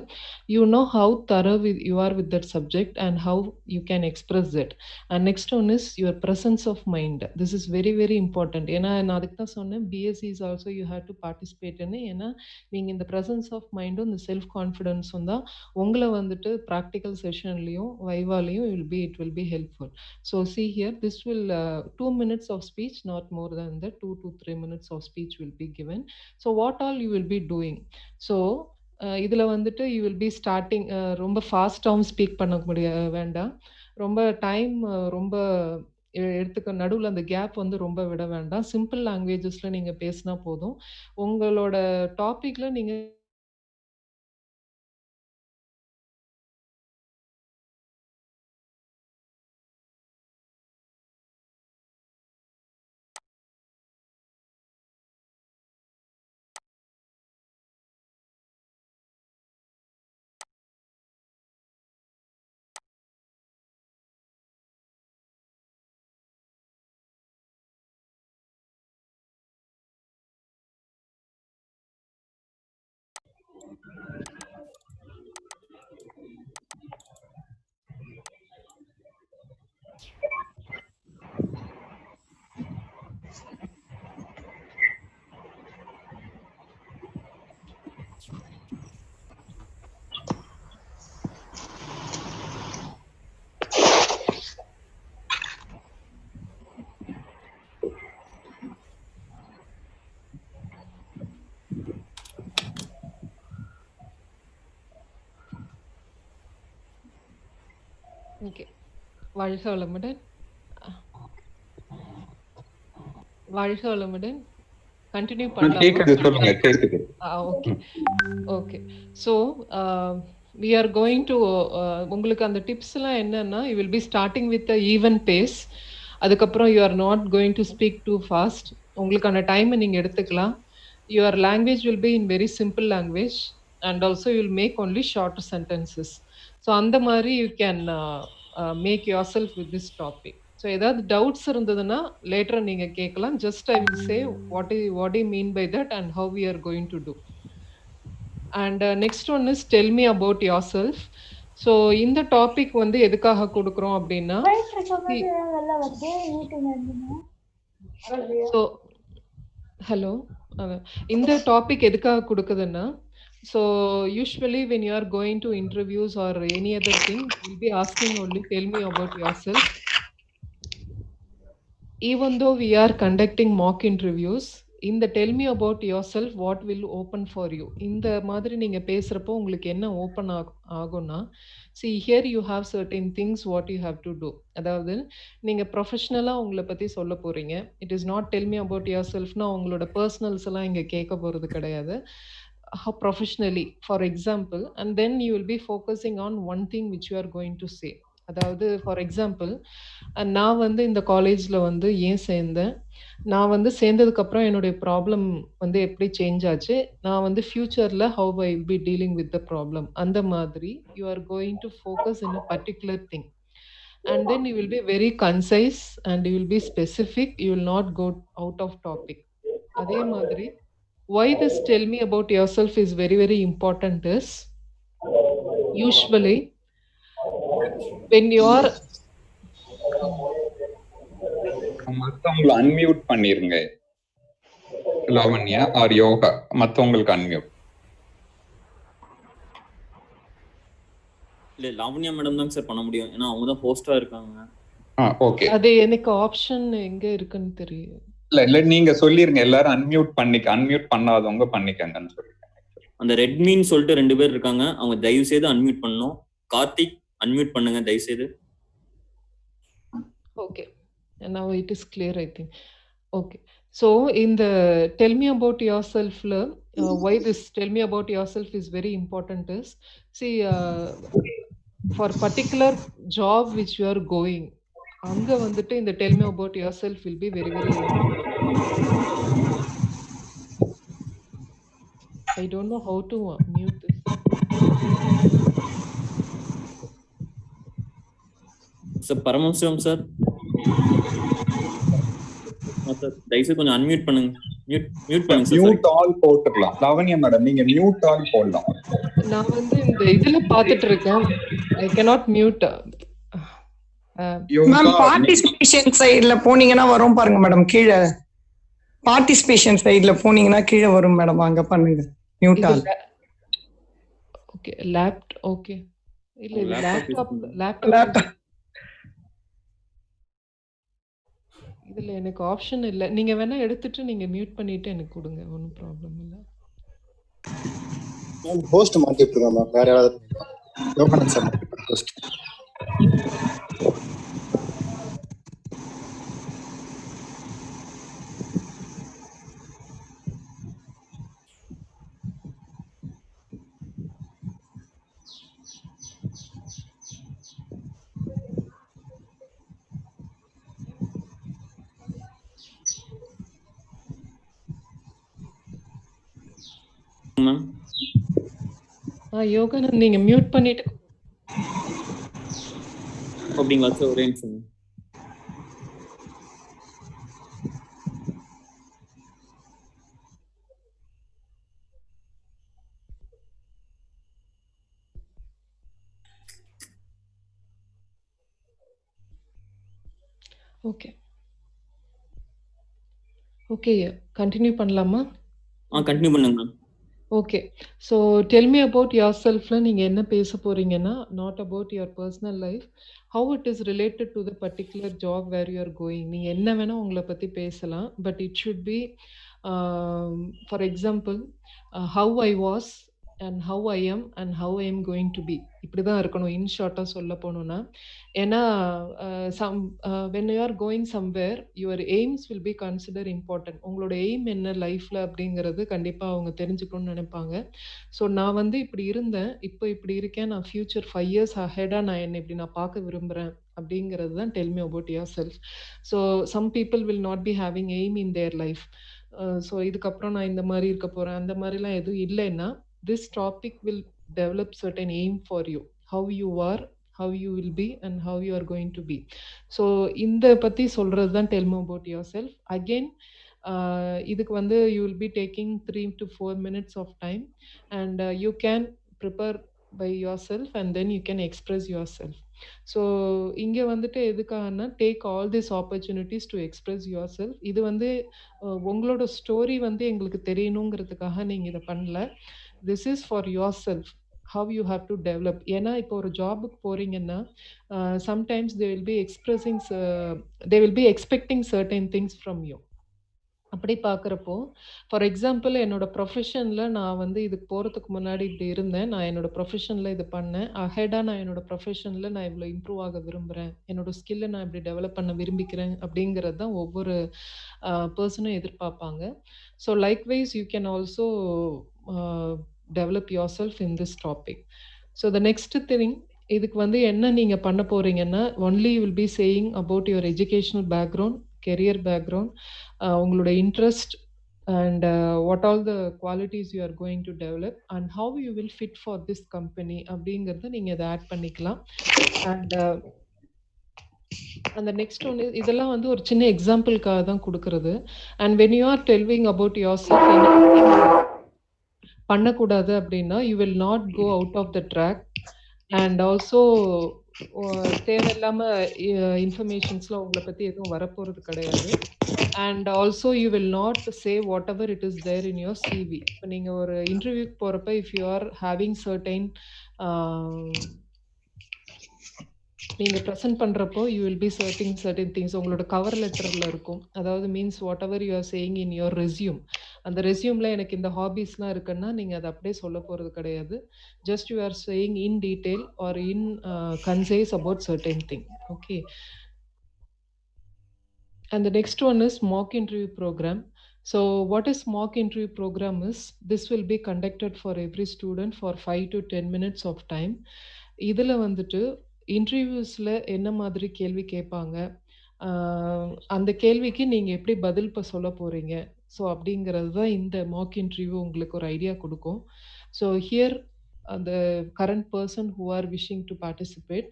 you know how thorough you are with that subject and how you can express it. And next one is your presence of mind. This is very very important. ஏன்னா நான் அதுக்கு தான் சொன்னேன் BSc is also you have to participate in. ஏன்னா நீங்கள் இந்த presence of mind இந்த self கான்ஃபிடென்ஸும் தான் உங்களை வந்துட்டு practical செஷன்லையும் வைவாலையும் it will be helpful. So see here, this will 2 minutes of speech, not more than that. 2 to 3 minutes of speech will be given. So what all you will be doing? So இதில் வந்துட்டு you will be starting ரொம்ப ஃபாஸ்ட்டாகவும் speak பண்ண வேண்டாம். ரொம்ப time ரொம்ப எடுத்துக்க நடுவில் அந்த கேப் வந்து ரொம்ப விட வேண்டாம். சிம்பிள் லாங்குவேஜஸில் நீங்கள் பேசினா போதும். உங்களோட டாப்பிக்கில் நீங்கள் ஓகே. வாழ்க வளமுடன். வாழ்க வளமுடன். கன்டினியூ பண்ணலாமா? கேக்குது, சொல்லுங்க, கேக்குது. Okay okay. So we are going to உங்களுக்கு அந்த டிப்ஸ்லாம் என்னன்னா, you will be starting with a even pace. அதுக்கப்புறம் you are not going to speak too fast. உங்களுக்கான டைமை நீங்கள் எடுத்துக்கலாம். Your language will be in very simple language and also you will make only short sentences. So அந்த மாதிரி you can make your self with this topic. So ஏதாவது doubts இருந்ததுன்னா later நீங்கள் கேட்கலாம். Just I will say what you mean by that and how we are going to do. And next one is tell me about your self. So இந்த topic வந்து எதுக்காக கொடுக்குறோம் அப்படின்னா, so hello, இந்த topic எதுக்காக கொடுக்குதுன்னா, so usually when you are going to interviews or any other thing, you'll be asking only tell me about yourself. Even though we are conducting mock interviews, in the tell me about yourself, what will open for you? இந்த மாதிரி நீங்க பேசுறப்போ உங்களுக்கு என்ன open ஆகும்னா, see here you have certain things what you have to do. அதாவது நீங்க ப்ரொஃபஷனலா உங்களை பத்தி சொல்ல போறீங்க. It is not tell me about your செல்ஃப்னா உங்களோட பர்சனல்ஸ் எல்லாம் இங்க கேட்க போறது கிடையாது. How professionally, for example, and then you will be focusing on one thing which you are going to say. அதாவது ஃபார் எக்ஸாம்பிள், நான் வந்து இந்த காலேஜில் வந்து ஏன் சேர்ந்தேன், நான் வந்து சேர்ந்ததுக்கப்புறம் என்னுடைய ப்ராப்ளம் வந்து எப்படி சேஞ்ச் ஆச்சு, நான் வந்து ஃப்யூச்சரில் how I will be dealing with the problem, அந்த மாதிரி you are going to focus in a particular thing. And then you will be very concise and you will be specific. You will not go out of topic. அதே மாதிரி why this tell me about yourself is very very important is, usually when you are மத்தவங்களை unmute பண்ணிருங்க Lavanya R yoga, மத்தவங்களுக்கு unmute. இல்ல Lavanya madam தான் sir பண்ண முடியும், ஏன்னா அவங்க தான் ஹோஸ்டா இருக்காங்க. ஓகே, அது எனக்கு ஆப்ஷன் எங்க இருக்குன்னு தெரியும். இல்ல நீங்க சொல்லிருங்க, எல்லாரும் அன்மியூட் பண்ணாதவங்க பண்ணிக்கங்கன்னு சொல்லுங்க. அந்த ரெட்மின்னு சொல்லிட்டு 2 பேர் இருக்காங்க, அவங்க தயவு செய்து அன்மியூட் பண்ணணும். கார்த்திக் அன்மியூட் பண்ணுங்க தயவு செய்து. Okay, now it is clear I think. Okay, so in the tell me about yourself, why this tell me about yourself is very important is, see for particular job which you are going, அங்க வந்துட்டு இந்த tell me about yourself will be very very important. I don't know how to mute this. Sir Paramasivam sir, தயவுசெய்து கொஞ்சம் unmute பண்ணுங்க. Mute பண்ணுங்க sir. Mute all போட்டுக்கலாம். Lavanya madam நீங்க mute all போடலாம். நான் வந்து இந்த இதுல பாத்துட்டு இருக்கேன், I cannot mute. Ma'am participation சைடுல போனீங்கன்னா வரும் பாருங்க மேடம், கீழே பார்ட்டிசிபேஷன் சைடுல போனீங்கன்னா கீழே வரும் மேடம், அங்க பண்ணுங்க மியூட் ஆல். ஓகே, ஓகே, இல்ல லேப்டாப் இதுல எனக்கு ஆப்ஷன் இல்ல. நீங்க வேணா எடுத்துட்டு நீங்க மியூட் பண்ணிட்டு எனக்கு கொடுங்க, ஒன்றும் ப்ராப்ளம் இல்ல. ஹோஸ்ட் மாத்திட்டு இருக்கோம் மேம், வேற யாராவது யோகானந்த் சார் ஹோஸ்ட். யோகானந்த் நீங்க மியூட் பண்ணிட்டு. அப்படிங்களா சார், ஒரே நிமிஷம். ஓகே. ஓகே. கன்டின்யூ பண்ணலாமா? கண்டினியூ பண்ணுங்க ma'am. Okay. So tell me about your செல்ஃப்ல நீங்க என்ன பேச போறீங்கன்னா, not about your personal life. How it is related to the particular job where you are going. நீங்க என்ன வேணா உங்கள பத்தி பேசலாம். But it should be for example how I was and how I am and how I am going to be. இப்படிதான் இருக்கணும் in ஷார்ட்டா சொல்ல போனோம்னா. ஏன்னா some when you are going somewhere your aims will be consider important. உங்களோட aim என்ன லைஃப்ல அப்படிங்கிறது கண்டிப்பா அவங்க தெரிஞ்சுக்கணும்னு நினைப்பாங்க. ஸோ நான் வந்து இப்படி இருந்தேன், இப்போ இப்படி இருக்கேன், நான் ஃபியூச்சர் 5 இயர்ஸ் அஹெடா நான் என்ன இப்படி நான் பார்க்க விரும்புறேன் அப்படிங்கிறது தான் tell me about your self. So some people will not be having aim in their life. So இதுக்கப்புறம் நான் இந்த மாதிரி இருக்க போறேன் அந்த மாதிரிலாம் எதுவும் இல்லைன்னா this topic will develop certain aim for you, how you are, how you will be and how you are going to be. So இந்த பத்தி சொல்றது தான் tell me about yourself. Again இதுக்கு வந்து you will be taking 3 to 4 minutes of time and you can prepare by yourself and then you can express yourself. So இங்கே வந்துட்டு எதுக்காகனா take all this opportunities to express your self. இது வந்து உங்களோட story வந்து எங்களுக்கு தெரியணுங்கிறதுக்காக நீங்கள் இதை பண்ணல. This is for your self, how you have to develop. ஏன்னா இப்போ ஒரு ஜாபுக்கு போகிறீங்கன்னா sometimes they will B expecting certain things from you. அப்படி பார்க்குறப்போ ஃபார் எக்ஸாம்பிள் என்னோட ப்ரொஃபஷனில் நான் வந்து இதுக்கு போகிறதுக்கு முன்னாடி இப்படி இருந்தேன், நான் என்னோட ப்ரொஃபஷனில் இது பண்ணேன், அஹெடாக நான் என்னோட ப்ரொஃபஷனில் நான் இவ்வளோ இம்ப்ரூவ் ஆக விரும்புகிறேன், என்னோட ஸ்கில்லை நான் இப்படி டெவலப் பண்ண விரும்பிக்கிறேன் அப்படிங்கிறது தான் ஒவ்வொரு பர்சனும் எதிர்பார்ப்பாங்க. So likewise you can also develop your self in this topic. So the next thing, இதுக்கு வந்து என்ன நீங்கள் பண்ண போகிறீங்கன்னா only you will B saying about your educational background, career background, உங்களோட interest and what all the qualities you are going to develop and how you will fit for this company அப்படிங்கறத நீங்க இதை ஆட் பண்ணிக்கலாம். and the next one is இதெல்லாம் வந்து ஒரு சின்ன எக்ஸாம்பிளுக்காக தான் கொடுக்கறது. and when you are telling about yourself பண்ணக்கூடாது அப்படின்னா you will not go out of the track and also தேவையில்லாம இன்ஃபர்மேஷன்ஸ்லாம் உங்களை பத்தி எதுவும் வரப்போறது கிடையாது. And also you will not say whatever it is there in your CV. இப்போ நீங்கள் ஒரு இன்டர்வியூக்கு போகிறப்ப if you are having certain நீங்கள் ப்ரெசென்ட் பண்ணுறப்போ you will be certain things உங்களோட கவர் லெட்டரில் இருக்கும். அதாவது means whatever you are saying in your resume, அந்த ரெஸ்யூமில் எனக்கு இந்த ஹாபீஸ்லாம் இருக்குன்னா நீங்கள் அதை அப்படியே சொல்ல போகிறது கிடையாது. Just you are saying in detail or in concise about certain thing. Okay. And the next one is mock interview program. So what is mock interview program is, this will be conducted for every student for 5 to 10 minutes of time. இதில் வந்துட்டு இன்டர்வியூஸில் என்ன மாதிரி கேள்வி கேட்பாங்க, அந்த கேள்விக்கு நீங்கள் எப்படி பதில் சொல்ல போகிறீங்க, ஸோ அப்படிங்கிறது தான் இந்த மாக் இன்டர்வியூ உங்களுக்கு ஒரு ஐடியா கொடுக்கும். ஸோ ஹியர் அந்த current person who are wishing to participate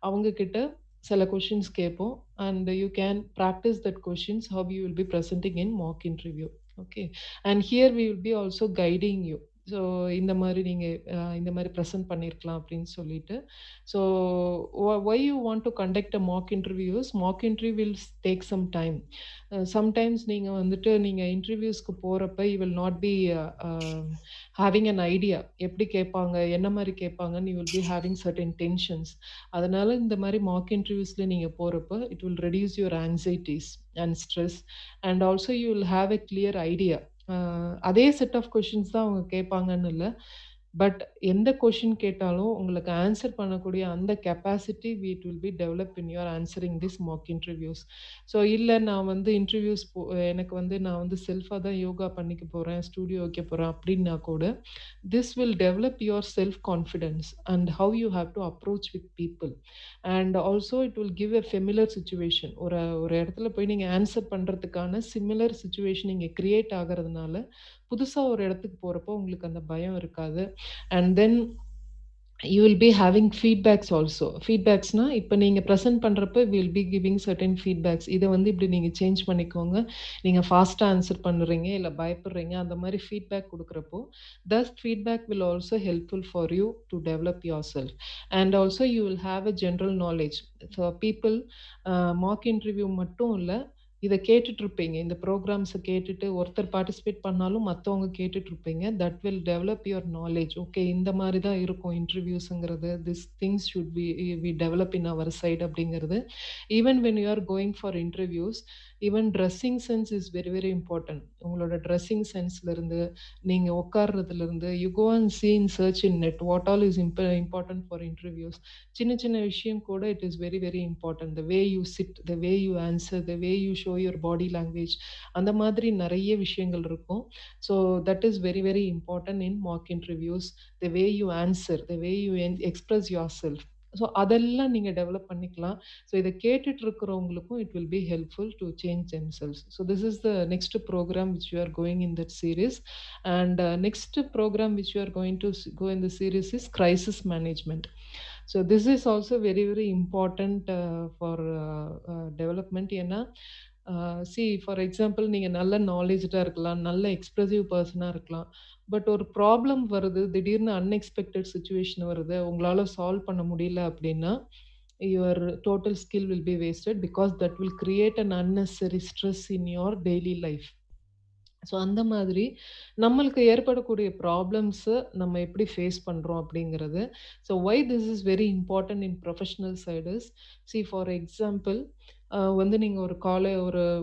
அவங்கக்கிட்ட சில கொஷின்ஸ் கேட்போம் and you can practice that questions how you will be presenting in mock interview. Okay, and here we will be also guiding you. So இந்த மாதிரி நீங்கள் இந்த மாதிரி present பண்ணியிருக்கலாம் அப்படின்னு சொல்லிட்டு. So why you want to conduct a mock interviews, mock interview will take some time. Sometimes நீங்கள் வந்துட்டு நீங்கள் இன்டர்வியூஸ்க்கு போகிறப்ப you will not be having an idea எப்படி கேட்பாங்க, என்ன மாதிரி கேட்பாங்கன்னு you will be having certain tensions. அதனால இந்த மாதிரி மாக் இன்டர்வியூஸில் நீங்கள் போகிறப்ப it will reduce your anxieties and stress and also you will have a clear idea. அதே செட் ஆஃப் கொஷின்ஸ் தான் அவங்க கேட்பாங்கன்னு இல்லை, பட் எந்த கொஷின் கேட்டாலும் உங்களுக்கு ஆன்சர் பண்ணக்கூடிய அந்த capacity it will be develop in your answering this mock interviews. So இல்லை நான் வந்து இன்டர்வியூஸ் எனக்கு வந்து நான் வந்து செல்ஃபாக தான் யோகா பண்ணிக்க போகிறேன், ஸ்டூடியோ வைக்க போகிறேன் அப்படின்னா கூட this will develop your self confidence and how you have to approach with people. And also it will give a familiar situation. ஒரு இடத்துல போய் நீங்கள் ஆன்சர் பண்ணுறதுக்கான சிமிலர் சுச்சுவேஷன் இங்கே கிரியேட் ஆகிறதுனால புதுசாக ஒரு இடத்துக்கு போகிறப்போ உங்களுக்கு அந்த பயம் இருக்காது. And then you will be having feedbacks also. Feedbacks na இப்ப நீங்க present பண்றப்ப we'll be giving certain feedbacks. இத வந்து இப்படி நீங்க சேஞ்ச் பண்ணிக்கோங்க. நீங்க ஃபாஸ்டா ஆன்சர் பண்றீங்க இல்ல பயப்படுறீங்க அந்த மாதிரி feedback கொடுக்கறப்போ that feedback will also helpful for you to develop yourself. And also you will have a general knowledge. So people mock interview மட்டும் இல்ல, இதை கேட்டுட்டு இருப்பீங்க. இந்த ப்ரோக்ராம்ஸை கேட்டுட்டு ஒருத்தர் பார்ட்டிசிபேட் பண்ணாலும் மற்றவங்க கேட்டுட்டு இருப்பீங்க. That will develop your knowledge. Okay, இந்த மாதிரி தான் இருக்கும் இன்டர்வியூஸுங்கிறது. This things should we develop in our side அப்படிங்கிறது. Even when you are going for interviews, even dressing sense is very very important. உங்களோட ட்ரெஸ்ஸிங் சென்ஸ்லேருந்து நீங்கள் உட்கார்றதுலேருந்து you go and see in search in net what all is important for interviews. சின்ன சின்ன விஷயம் கூட it is very very important. The way you chit, the way you answer, the way you show your body language, அந்த மாதிரி நிறைய விஷயங்கள் இருக்கும். So that is very very important in mark interviews. The way you answer, the way you express your self. So அதெல்லாம் நீங்கள் develop பண்ணிக்கலாம். So இதை கேட்டுட்டு இருக்கிறவங்களுக்கும் it will be helpful to change themselves. So this is the next program which you are going in that series. And next program which you are going to go in the series is crisis management. So this is also very very important for development. ஏன்னா see for example நீங்க நல்ல நாலேஜா இருக்கலாம், நல்ல expressive பர்சனா இருக்கலாம், but ஒரு problem வருது, திடீர்னு அன்எக்ஸ்பெக்டட் சுச்சுவேஷன் வருது, உங்களால சால்வ் பண்ண முடியல அப்படின்னா your total skill will be wasted because that will create an unnecessary stress in your daily life. So அந்த மாதிரி நம்மளுக்கு ஏற்படக்கூடிய ப்ராப்ளம்ஸை நம்ம எப்படி ஃபேஸ் பண்ணுறோம் அப்படிங்கிறது. So why this is very important in professional sides. See for example வந்து நீங்கள்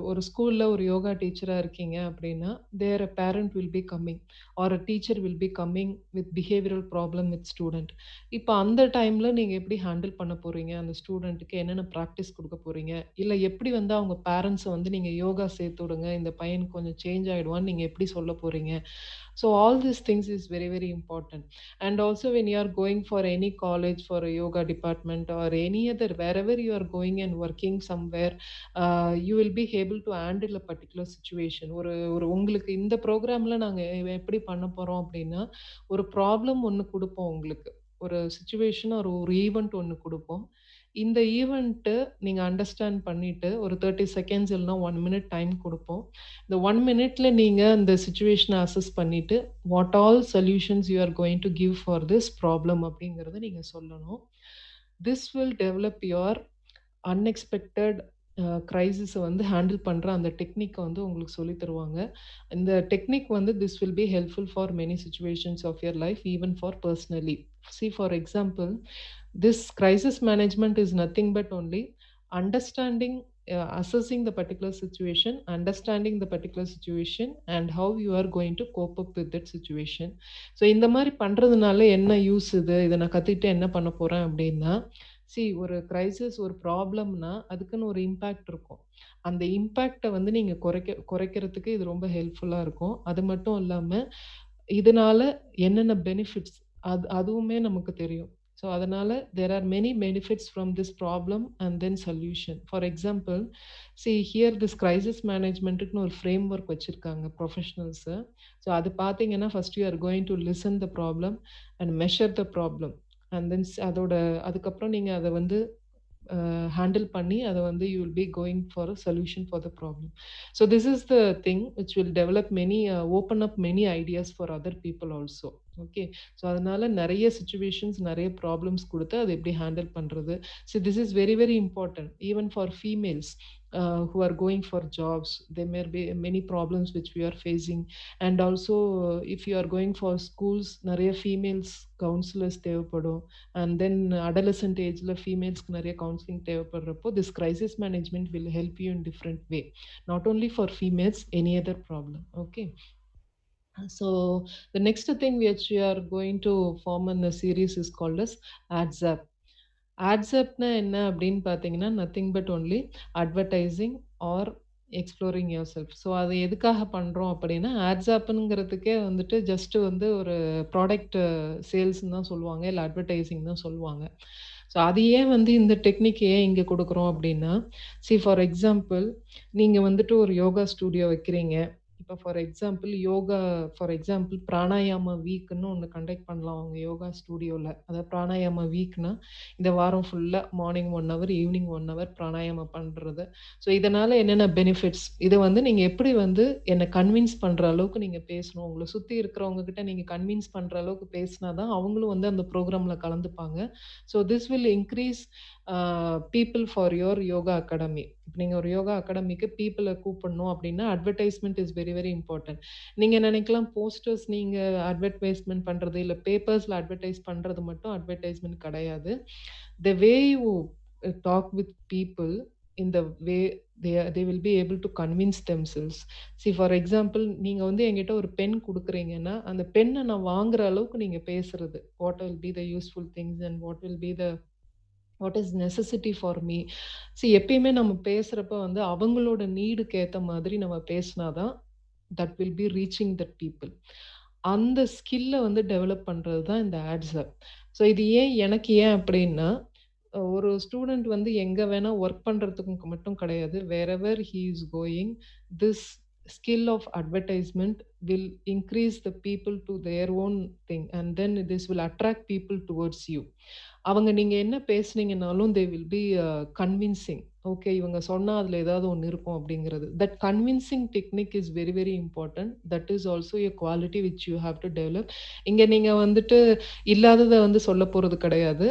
ஒரு ஸ்கூலில் ஒரு யோகா டீச்சராக இருக்கீங்க அப்படின்னா there a parent will be coming or a teacher will be coming with behavioural problem with student. இப்போ அந்த டைமில் நீங்கள் எப்படி ஹேண்டில் பண்ண போகிறீங்க, அந்த ஸ்டூடெண்ட்டுக்கு என்னென்ன ப்ராக்டிஸ் கொடுக்க போகிறீங்க, இல்லை எப்படி வந்து அவங்க பேரண்ட்ஸை வந்து நீங்கள் யோகா சேர்த்து விடுங்க, இந்த பையனுக்கு கொஞ்சம் சேஞ்ச் ஆகிடுவான்னு நீங்கள் எப்படி சொல்ல போகிறீங்க. So all these things is very very important. And also when you are going for any college for a yoga department or any other wherever you are going and working somewhere, you will be able to handle a particular situation. ஒரு உங்களுக்கு இந்த ப்ரோக்ராம்ல நாங்கள் எப்படி பண்ண போகிறோம் அப்படின்னா ஒரு ப்ராப்ளம் ஒன்று கொடுப்போம், உங்களுக்கு ஒரு சுச்சுவேஷன் ஒரு ஈவெண்ட் ஒன்று கொடுப்போம். இந்த ஈவெண்ட்டு நீங்கள் அண்டர்ஸ்டாண்ட் பண்ணிட்டு ஒரு 30 செகண்ட்ஸ் இல்லைனா 1 minute டைம் கொடுப்போம். இந்த 1 minute நீங்கள் அந்த சுச்சுவேஷனை அசஸ் பண்ணிட்டு what all solutions you are going to give for this problem அப்படிங்கிறத நீங்கள் சொல்லணும். This will develop your unexpected கிரைசிஸை வந்து ஹேண்டில் பண்ணுற அந்த டெக்னிக்கை வந்து உங்களுக்கு சொல்லி தருவாங்க. இந்த டெக்னிக் வந்து this will be helpful for many situations of your life, even for personally. See for example, this crisis management is nothing but only understanding, assessing the particular situation, understanding the particular situation and how you are going to cope up with that situation. So இந்த மாதிரி பண்றதுனால என்ன use, இதை நான் கற்றுக்கிட்டு என்ன பண்ண போகிறேன் அப்படின்னா, ஒரு கிரைசிஸ் ஒரு ப்ராப்ளம்னா அதுக்குன்னு ஒரு இம்பேக்ட் இருக்கும். அந்த இம்பேக்டை வந்து நீங்கள் குறைக்கிறதுக்கு இது ரொம்ப ஹெல்ப்ஃபுல்லாக இருக்கும். அது மட்டும் இல்லாமல் இதனால என்னென்ன பெனிஃபிட்ஸ் அதுவுமே நமக்கு தெரியும். ஸோ அதனால there are many benefits from this problem and then solution. For example here this crisis மேனேஜ்மெண்ட்டுக்குன்னு ஒரு ஃப்ரேம் ஒர்க் வச்சுருக்காங்க ப்ரொஃபஷனல்ஸு. ஸோ அது பார்த்தீங்கன்னா first you are going to listen the problem and measure the problem and then அதுக்கப்புறம் நீங்கள் அதை வந்து handle பண்ணி அதை வந்து you will be going for a solution for the problem. So this is the thing which will develop many open up many ideas for other people also. Okay, so அதனால நிறைய situations நிறைய problems கொடுத்து அதை எப்படி handle பண்றது. So this is very very important even for females who are going for jobs. There may be many problems which we are facing, and also if you are going for schools நிறைய females counselors தேவைப்படும், and then adolescent ageல femalesக்கு நிறைய counseling தேவைப்படுறப்போ this crisis management will help you in different way, not only for females, any other problem. Okay, so the next thing which we are going to form in the series is called as ADSAP. ADSAPனா என்ன அப்படின்னு பார்த்தீங்கன்னா nothing but only advertising or exploring your self. So அது எதுக்காக பண்ணுறோம் அப்படின்னா ADSAPங்கிறதுக்கே வந்துட்டு just வந்து ஒரு ப்ராடக்ட் சேல்ஸ்ன்னு தான் சொல்லுவாங்க, இல்லை அட்வர்டைசிங் தான் சொல்லுவாங்க. ஸோ அது ஏன் வந்து இந்த டெக்னிக் ஏன் இங்கே கொடுக்குறோம் அப்படின்னா, ஃபார் எக்ஸாம்பிள் நீங்கள் வந்துட்டு ஒரு யோகா ஸ்டூடியோ வைக்கிறீங்க. இப்போ for example yoga, for example pranayama வீக்னு ஒன்று கண்டக்ட் பண்ணலாம் அவங்க யோகா ஸ்டூடியோவில். அதாவது பிராணாயாமா வீக்னா இந்த வாரம் ஃபுல்லாக morning 1 hour evening 1 hour pranayama பண்ணுறது. ஸோ இதனால் என்னென்ன பெனிஃபிட்ஸ், இதை வந்து நீங்கள் எப்படி வந்து என்னை கன்வின்ஸ் பண்ணுற அளவுக்கு நீங்கள் பேசணும், உங்களை சுற்றி இருக்கிறவங்க கிட்ட நீங்கள் கன்வின்ஸ் பண்ணுற அளவுக்கு பேசினா தான் அவங்களும் வந்து அந்த ப்ரோக்ராமில் கலந்துப்பாங்க. So this will increase people for your yoga academy. இப்போ நீங்கள் ஒரு யோகா அகாடமிக்கு பீப்புளை கூப்பிடணும் அப்படின்னா advertisement is very very important. நீங்கள் நினைக்கலாம் போஸ்டர்ஸ் நீங்கள் அட்வர்டைஸ்மெண்ட் பண்ணுறது இல்லை பேப்பர்ஸில் அட்வர்டைஸ் பண்ணுறது மட்டும் அட்வர்டைஸ்மெண்ட் கிடையாது. The way you talk with people, in the way they will be able to convince themselves. See for example, நீங்க வந்து என்கிட்ட ஒரு பென் கொடுக்குறீங்கன்னா அந்த பென்னை நான் வாங்குற அளவுக்கு நீங்க பேசுறது, what will be the useful things and what is necessity for me. See எப்பயுமே நம்ம பேசுறப்ப வந்து அவங்களோட நீடுக்கு ஏற்ற மாதிரி நம்ம பேசினாதான் that will be reaching that people. அந்த ஸ்கில்லை வந்து டெவலப் பண்ணுறது தான் இந்த ஆட்ஸப். ஸோ இது எனக்கு ஏன் அப்படின்னா, ஒரு ஸ்டூடெண்ட் வந்து எங்கே வேணால் ஒர்க் பண்ணுறதுக்கு மட்டும் கிடையாது, wherever he is going, this skill of advertisement will increase the people to their own thing and then this will attract people towards you. அவங்க நீங்கள் என்ன பேசுனீங்கனாலும் they will be convincing. Okay இவங்க சொன்னால் அதில் ஏதாவது ஒன்று இருக்கும் அப்படிங்கிறது. That convincing technique is very very important. That is also a quality which you have to develop. இங்கே நீங்கள் வந்துட்டு இல்லாததை வந்து சொல்ல போகிறது கிடையாது.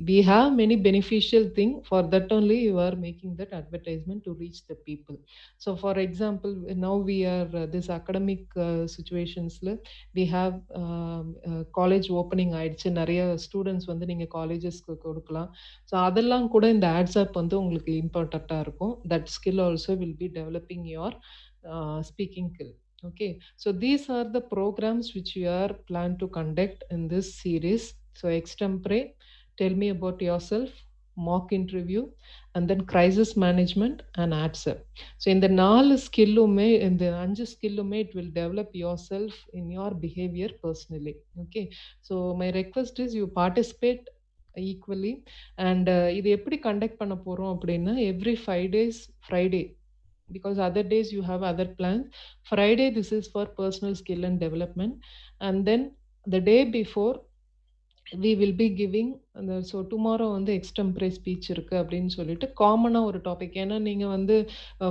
We have many beneficial thing, for that only you are making that advertisement to reach the people. So for example, now we are this academic situations we have college opening ஆயிடுச்சு, நிறைய ஸ்டூடெண்ட்ஸ் வந்து நீங்கள் காலேஜஸ்க்கு கொடுக்கலாம். So அதெல்லாம் கூட இந்த ஆட்ஸ்அப் வந்து உங்களுக்கு இம்பார்ட்டண்ட்டாக இருக்கும். That skill also will be developing your speaking skill. Okay, so these are the programs which you are planned to conduct in this series. So extempore, tell me about yourself, mock interview, and then crisis management and ADSEP. So in the 4 skillume, in the 5 skillume, it will develop yourself in your behavior personally. Okay, so my request is you participate equally. And இது எப்படி conduct பண்ண போறோம் அப்படின்னா, every 5 days Friday, because other days you have other plans. Friday this is for personal skill and development, and then the day before we will be giving so tomorrow வந்து எக்ஸ்டெம்பரே speech இருக்கு அப்படின்னு சொல்லிட்டு காமனாக ஒரு topic. ஏன்னா நீங்கள் வந்து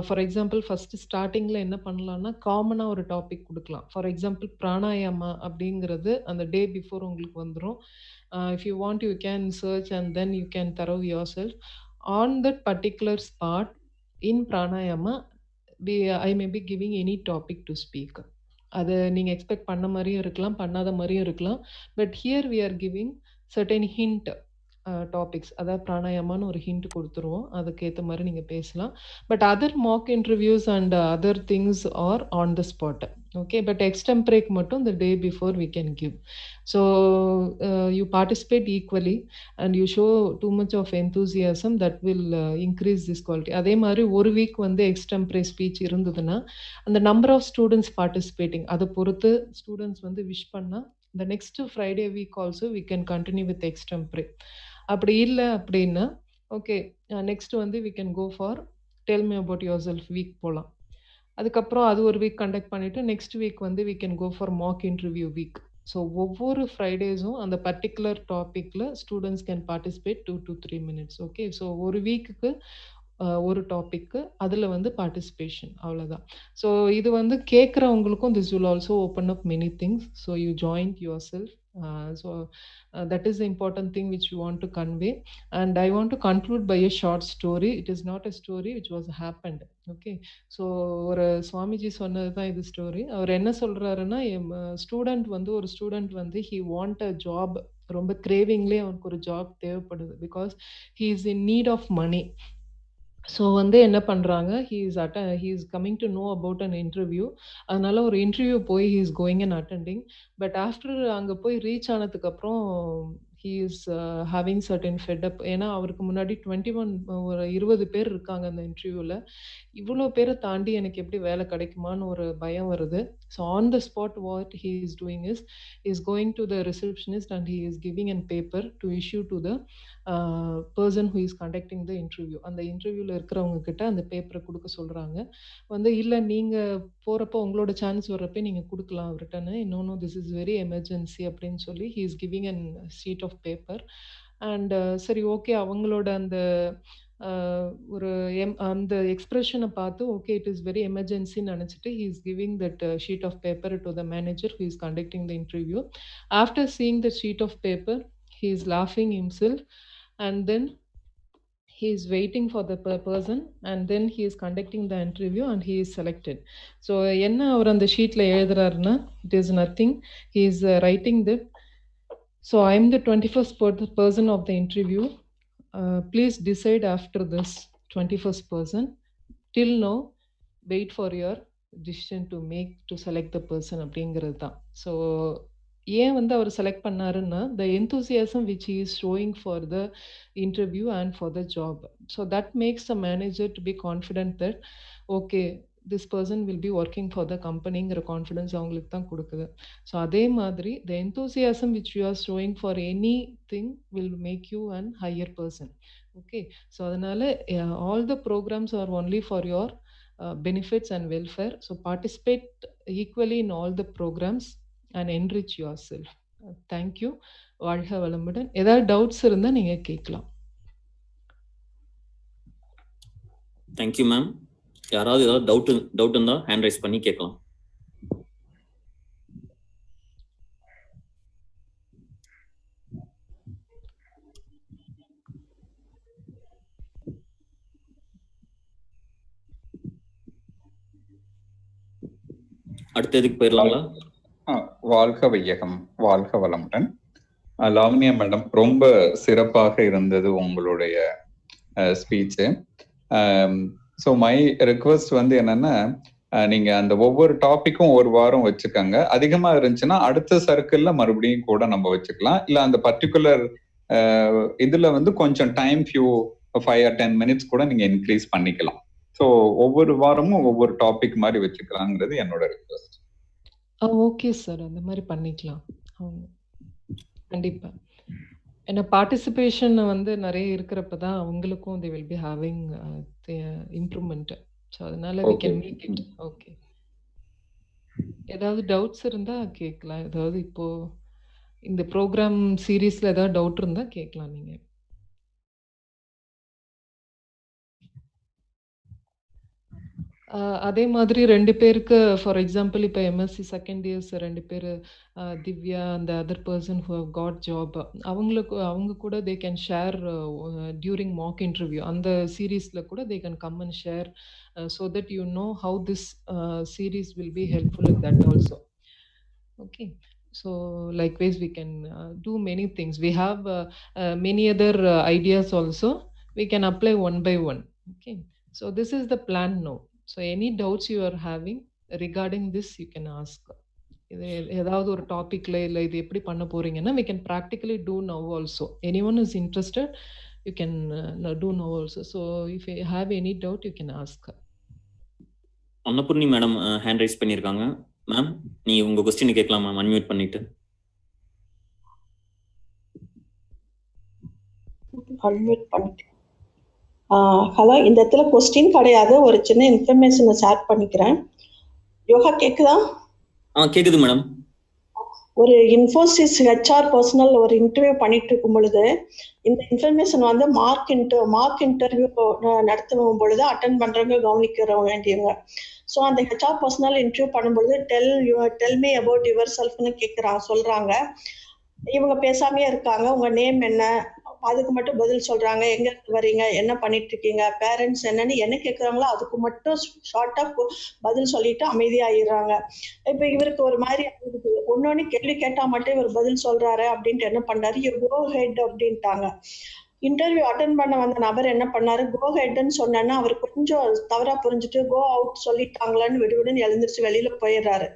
for example first ஸ்டார்டிங்கில் என்ன பண்ணலாம்னா காமனாக ஒரு டாபிக் கொடுக்கலாம். ஃபார் எக்ஸாம்பிள் பிராணாயாமா அப்படிங்கிறது அந்த டே பிஃபோர் உங்களுக்கு வந்துடும். If you want you can search and then you can thorough yourself on that particular spot in pranayama. I may be giving any topic to speak. அதை நீங்கள் expect பண்ண மாதிரியும் இருக்கலாம், பண்ணாத மாதிரியும் இருக்கலாம். But here we are giving certain hint topics. அதாவது பிராணாயாமான்னு ஒரு ஹிண்ட் கொடுத்துருவோம், அதுக்கேற்ற மாதிரி நீங்கள் பேசலாம். But other mock interviews and other things are on the spot. Okay, but எக்ஸ்டெம்பரேக் மட்டும் the day before we can give. So you participate equally and you show too much of enthusiasm, that will increase this quality. அதே மாதிரி ஒரு week வந்து எக்ஸ்டெம்பரே speech இருந்ததுன்னா அந்த number of students participating அதை பொறுத்து ஸ்டூடெண்ட்ஸ் வந்து விஷ் பண்ணால் the next Friday week also we can continue with extempore. அப்படி இல்லை அப்படின்னா ஓகே நெக்ஸ்ட் வந்து we can go for tell me about yourself week போகலாம். அதுக்கப்புறம் அது ஒரு வீக் கண்டக்ட் பண்ணிவிட்டு நெக்ஸ்ட் வீக் வந்து we can go for mock interview week. So ஒவ்வொரு ஃப்ரைடேஸும் அந்த பர்டிகுலர் டாப்பிக்கில் students can participate 2 to 3 minutes. Okay, so ஒரு வீக்குக்கு ஒரு டாபிக்கு அதில் வந்து பார்ட்டிசிபேஷன், அவ்வளோதான். ஸோ இது வந்து கேட்குறவங்களுக்கும் this will also open up many things. So you join your self. So that is the important thing which we want to convey. And I want to conclude by a short story. It is not a story which was happened. Okay, so ஒரு சுவாமிஜி சொன்னது தான் இது story. அவர் என்ன சொல்கிறாருன்னா, student வந்து ஒரு student வந்து he want a job, ரொம்ப கிரேவிங்லேயே அவனுக்கு ஒரு ஜாப் தேவைப்படுது, because he is in need of money. So வந்து என்ன பண்ணுறாங்க, he is coming to know about an interview. அதனால ஒரு இன்டர்வியூ போய் he is going and attending. But after அங்கே போய் ரீச் ஆனதுக்கப்புறம் he is having certain fed up. ஏன்னா அவருக்கு முன்னாடி 20 பேர் இருக்காங்க அந்த இன்டர்வியூவில். இவ்வளோ பேரை தாண்டி எனக்கு எப்படி வேலை கிடைக்குமான்னு ஒரு பயம் வருது. So on the spot what he is doing is going to the receptionist and he is giving a paper to issue to the person who is conducting the interview. அந்த இன்டர்வியூவில் இருக்கிறவங்க கிட்ட அந்த பேப்பரை கொடுக்க சொல்கிறாங்க. வந்து இல்லை நீங்கள் போகிறப்போ உங்களோட சான்ஸ் வர்றப்போ நீங்கள் கொடுக்கலாம் ரிட்டர்னு. இன்னொன்று திஸ் இஸ் வெரி எமர்ஜென்சி அப்படின்னு சொல்லி he is giving an sheet of paper. And சரி ஓகே, அவங்களோட அந்த ஒரு அந்த எக்ஸ்பிரஷனை பார்த்து ஓகே இட் இஸ் வெரி எமர்ஜென்சின்னு நினச்சிட்டு he is giving that sheet of paper to the manager who is conducting the interview. After seeing the sheet of paper he is laughing himself, and then he is waiting for the person, and then he is conducting the interview and he is selected. So enna avar and sheet la எழுதுறாருன்னா it is nothing. He is writing that, so I am the 21st person of the interview. Please decide after this 21st person. Till now wait for your decision to make to select the person அப்படிங்கிறது தான். So ஏன் வந்து அவர் select பண்ணாருன்னா the enthusiasm which he is showing for the interview and for the job. So that makes the manager to be confident that okay this person will be working for the companyங்கிற confidence அவங்களுக்கு தான் கொடுக்குது. So அதே மாதிரி the enthusiasm which you are showing for anything will make you an higher person. Okay, so அதனால all the programs are only for your benefits and welfare. So participate equally in all the programs and enrich yourself. Thank you. வாழ்க வளமுடன். ஏதாவது doubts இருந்தால் நீங்கள் கேட்கலாம். Thank you ma'am. யாராவது ஏதாவது doubt இருந்தால் ஹேண்ட் ரைஸ் பண்ணி கேட்கலாம். அடுத்த இதுக்கு போயிடலாங்களா? வாழ்க வையகம், வாழ்க வளமுடன். லாவண்யா மேடம், ரொம்ப சிறப்பாக இருந்தது உங்களுடைய ஸ்பீச்சு. ஸோ மை ரெக்வஸ்ட் வந்து என்னன்னா, நீங்க அந்த ஒவ்வொரு டாபிக்கும் ஒரு வாரம் வச்சுக்கோங்க. அதிகமா இருந்துச்சுன்னா அடுத்த சர்க்கிள்ல மறுபடியும் கூட நம்ம வச்சுக்கலாம். இல்ல அந்த பர்டிகுலர் இதுல வந்து கொஞ்சம் டைம் ஃபியூ 5 or 10 minutes கூட நீங்க இன்க்ரீஸ் பண்ணிக்கலாம். ஸோ ஒவ்வொரு வாரமும் ஒவ்வொரு டாபிக் மாதிரி வச்சுக்கலாங்கிறது என்னோட ரிக்வெஸ்ட். ஓகே சார், அந்த மாதிரி பண்ணிக்கலாம். கண்டிப்பா. ஏன்னா பார்ட்டிசிபேஷன் வந்து நிறைய இருக்கிறப்ப தான் அவங்களுக்கும் they will be having improvement. So அதனால we can make it. Okay, ஏதாவது டவுட்ஸ் இருந்தா கேட்கலாம். ஏதாவது இப்போ இந்த ப்ரோக்ராம் சீரீஸ்ல ஏதாவது டவுட் இருந்தா கேட்கலாம் நீங்க. அதே மாதிரி 2 பேருக்கு ஃபார் எக்ஸாம்பிள் இப்போ எம்எஸ்சி செகண்ட் இயர்ஸ் 2 பேர் திவ்யா அந்த other person who have got job, அவங்க கூட they can share during mock interview. அந்த சீரீஸில் கூட they can come and share so that you know how this series will be helpful in that also. Okay, so likewise we can do many things. We have many other ideas also. We can apply one by one. Okay, so this is the plan now. So any doubts you are having regarding this you can ask. ஏதாவது ஒரு டாபிக்ல இல்லை இது எப்படி பண்ண போறீங்கன்னா we can practically do now also. Anyone is interested you can do now also. So if you have any doubt you can ask. Annapoorani madam hand rice பண்ணியிருக்காங்க. Ma'am நீ உங்க क्वेश्चन கேட்கலாம் மேம், அன்மியூட் பண்ணிட்டு. அன்மியூட் பண்ணிட்டு. Hello, இந்த இடத்துல question கிடையாது, ஒரு சின்ன இன்ஃபர்மேஷனை ஷேர் பண்ணிக்கிறேன். யோகா கேக்குதா? கேக்குது மேடம். ஒரு இன்ஃபோசிஸ் ஹெச்ஆர் பர்சனல் ஒரு இன்டர்வியூ பண்ணிட்டு இருக்கும் பொழுது இந்த இன்ஃபர்மேஷன் வந்து மார்க் இன்டர்வியூ நடத்தும் பொழுது அட்டன் பண்றவங்க கவனிக்கிற வேண்டியவங்க. ஸோ அந்த ஹெச்ஆர் பர்சனல் இன்டர்வியூ பண்ணும்பொழுது டெல் மீ அபவுட் யுவர் செல்ஃப்னு சொல்றாங்க. இவங்க பேசாமே இருக்காங்க. உங்க நேம் என்ன, அதுக்கு மட்டும் பதில் சொல்றாங்க. எங்க வரீங்க, என்ன பண்ணிட்டு இருக்கீங்க, பேரண்ட்ஸ் என்னன்னு என்ன கேட்குறாங்களோ அதுக்கு மட்டும் ஷார்ட்டா பதில் சொல்லிட்டு அமைதியாயிடுறாங்க. இப்ப இவருக்கு ஒரு மாதிரி ஒன்னொன்னு கேள்வி கேட்டா மட்டும் இவர் பதில் சொல்றாரு அப்படின்ட்டு என்ன பண்ணாரு, யூ கோ ஹெட் அப்படின்ட்டாங்க. இன்டர்வியூ அட்டன் பண்ண வந்த நபர் என்ன பண்ணாரு, கோ ஹெட்ன்னு சொன்னேன்னா அவர் கொஞ்சம் தவறா புரிஞ்சுட்டு கோ அவுட் சொல்லிட்டாங்களான்னு விடுவிடுன்னு எழுந்திரிச்சு வெளியில போயிடுறாரு.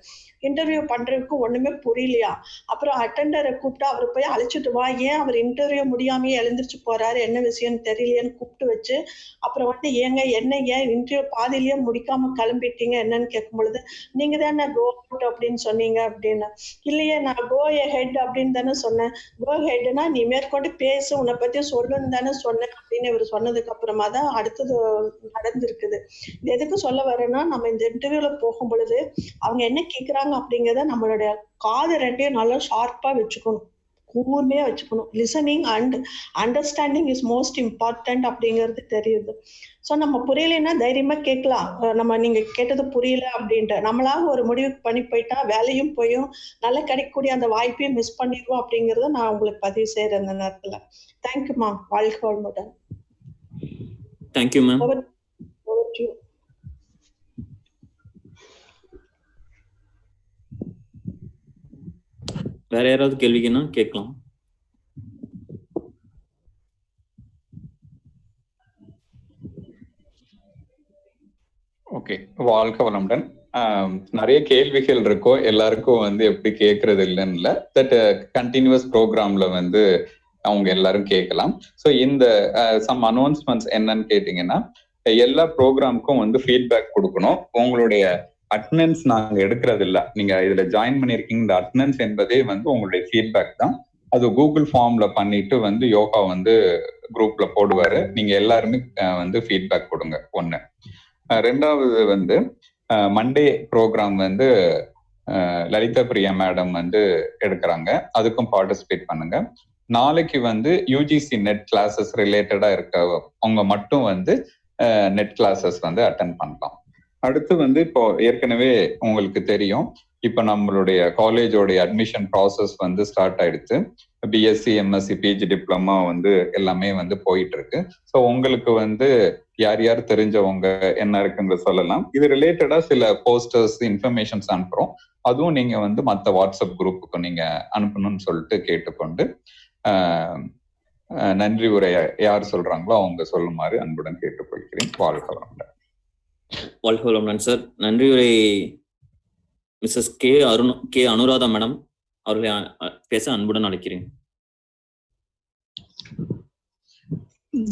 இன்டர்வியூ பண்றதுக்கு ஒண்ணுமே புரியலையா. அப்புறம் அட்டெண்டரை கூப்பிட்டு அவர் போய் அழைச்சிட்டு வா, ஏன் அவர் இன்டர்வியூ முடியாமையே எழுந்திரிச்சு போறாரு, என்ன விஷயம்னு தெரியலையேன்னு கூப்பிட்டு வச்சு அப்புறம் வந்து ஏன் இன்டர்வியூ பாதியிலேயே முடிக்காம கிளம்பிட்டீங்க என்னன்னு கேட்கும் பொழுது நீங்க தானே கோ அவுட் அப்படின்னு சொன்னீங்க அப்படின்னு. இல்லையே, நான் கோ ஹெட் அப்படின்னு தானே சொன்னேன். கோ ஹெட்னா நீ மேற்கொண்டு பேசு, உன்னை பத்தி சொல்லு given தானே சொன்னேன் அப்படின்னு இவர் சொன்னதுக்கு அப்புறமா தான் அடுத்தது நடந்திருக்குது. இது எதுக்கு சொல்ல வரேன்னா, நம்ம இந்த இன்டர்வியூல போகும் பொழுது அவங்க என்ன கேட்குறாங்க அப்படிங்கிறத நம்மளுடைய காது ரெண்டையும் நல்லா ஷார்ப்பா வச்சுக்கணும், கூர்மையா வச்சுக்கணும். Listening and understanding is most important அப்படிங்கிறது தெரியுது. ஸோ நம்ம புரியலைன்னா தைரியமா கேட்கலாம், நம்ம நீங்க கேட்டது புரியல அப்படின்ட்டு. நம்மளாக ஒரு முடிவுக்கு பண்ணி போயிட்டா வேலையும் போயும், நல்லா கிடைக்கக்கூடிய அந்த வாய்ப்பையும் மிஸ் பண்ணிடுவோம் அப்படிங்கறத நான் உங்களுக்கு பதிவு செய்யறேன் இந்த நேரத்துல. தேங்க்யூமா. வாழ்க வளமுடன். Thank you ma'am. Over to you. வேற யாராவது கேள்விக்குன்னா கேட்கலாம். ஓகே, வாழ்க வளமுடன். நிறைய கேள்விகள் இருக்கோ, எல்லாருக்கும் வந்து எப்படி கேட்கறது இல்லைன்னு இல்லை. தட் கண்டினியூஸ் ப்ரோக்ராம்ல வந்து அவங்க எல்லாரும் கேட்கலாம். ஸோ இந்த சம் அனௌன்ஸ்மெண்ட்ஸ் என்னன்னு கேட்டீங்கன்னா, எல்லா ப்ரோக்ராமுக்கும் வந்து ஃபீட்பேக் கொடுக்கணும். உங்களுடைய அட்டெண்டன்ஸ் நாங்க எடுக்கிறது இல்லை. நீங்க இதுல ஜாயின் பண்ணிருக்கீங்க, இந்த அட்டெண்டன்ஸ் என்பதே வந்து உங்களுடைய ஃபீட்பேக் தான். அது கூகுள் ஃபார்ம்ல பண்ணிட்டு வந்து யோகா வந்து குரூப்ல போடுவாரு. நீங்க எல்லாருமே வந்து ஃபீட்பேக் கொடுங்க. ஒண்ணு. ரெண்டாவது வந்து மண்டே ப்ரோக்ராம் வந்து லலிதா பிரியா மேடம் வந்து எடுக்கிறாங்க, அதுக்கும் பார்ட்டிசிபேட் பண்ணுங்க. நாளைக்கு வந்து யூஜிசி நெட் கிளாஸஸ் ரிலேட்டடா அவங்க மட்டும் வந்து நெட் கிளாஸஸ் வந்து அட்டென்ட் பண்ணலாம். அடுத்து வந்து இப்போ ஏற்கனவே உங்களுக்கு தெரியும், இப்போ நம்மளுடைய காலேஜோடைய அட்மிஷன் ப்ராசஸ் வந்து ஸ்டார்ட் ஆயிடுச்சு. பிஎஸ்சி, எம்எஸ்சி, பிஜி, டிப்ளமா வந்து எல்லாமே வந்து போயிட்டு இருக்கு. ஸோ உங்களுக்கு வந்து யார் யார் தெரிஞ்சவங்க என்ன இருக்குன்னு சொல்லலாம். இது ரிலேட்டடா சில போஸ்டர்ஸ், இன்ஃபர்மேஷன்ஸ் அனுப்புறோம். அதுவும் நீங்க வந்து மற்ற வாட்ஸ்அப் குரூப்புக்கு நீங்க அனுப்பணும்னு சொல்லிட்டு கேட்டுக்கொண்டு நன்றி உரை யார் சொல்றாங்களோ அவங்க சொல்லுமாறு அன்புடன் கேட்டுக்கொள்கிறேன். வாழ்க வளமுடன். வாழ்க வளமுடன் சார். நன்றி உரை மிஸ்ஸஸ் கே அனுராதா மேடம் அவர்களை பேச அன்புடன் அழைக்கிறேன்.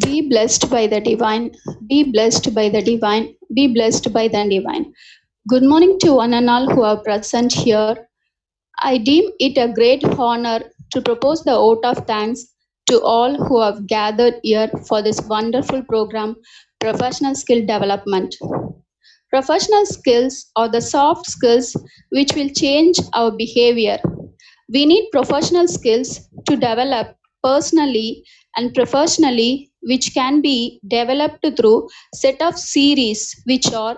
Be blessed by the divine, be blessed by the divine, be blessed by the divine. Good morning to one and all who are present here. I deem it a great honor to propose the vote of thanks to all who have gathered here for this wonderful program, Professional Skill Development. Professional skills are the soft skills which will change our behavior. We need professional skills to develop personally and professionally, which can be developed through set of series which are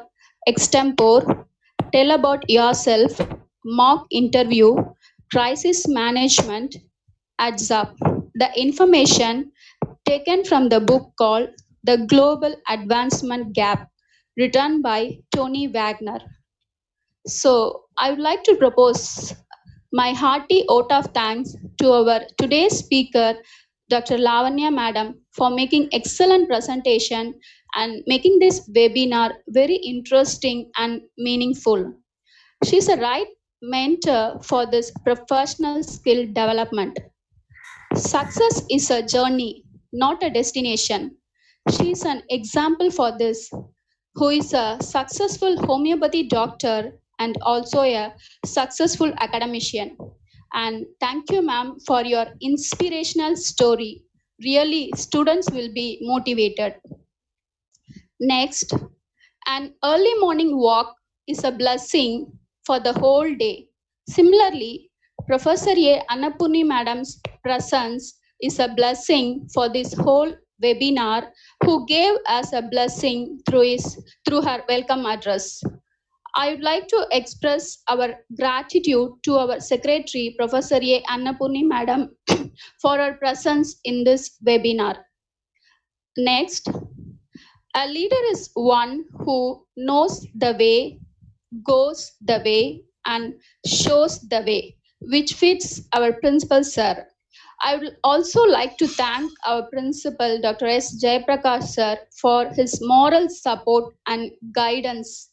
extempore, tell about yourself, mock interview, crisis management, adds up. The information taken from the book called The Global Advancement Gap, written by Tony Wagner. So I would like to propose my hearty vote of thanks to our today's speaker, Dr. Lavanya Madam, for making excellent presentation and making this webinar very interesting and meaningful. She's a right mentor for this professional skill development. Success is a journey, not a destination. She's an example for this, who is a successful homeopathy doctor and also a successful academician. And thank you, ma'am, for your inspirational story. Really, students will be motivated. Next, an early morning walk is a blessing for the whole day. Similarly, Professor A. Annapurni Madam's presence is a blessing for this whole webinar, who gave us a blessing through her welcome address. I would like to express our gratitude to our secretary, Professor A. Annapurni Madam, for her presence in this webinar. Next, a leader is one who knows the way, goes the way, and shows the way, which fits our principal, sir. I would also like to thank our principal, Dr. S. Jayaprakash, sir, for his moral support and guidance.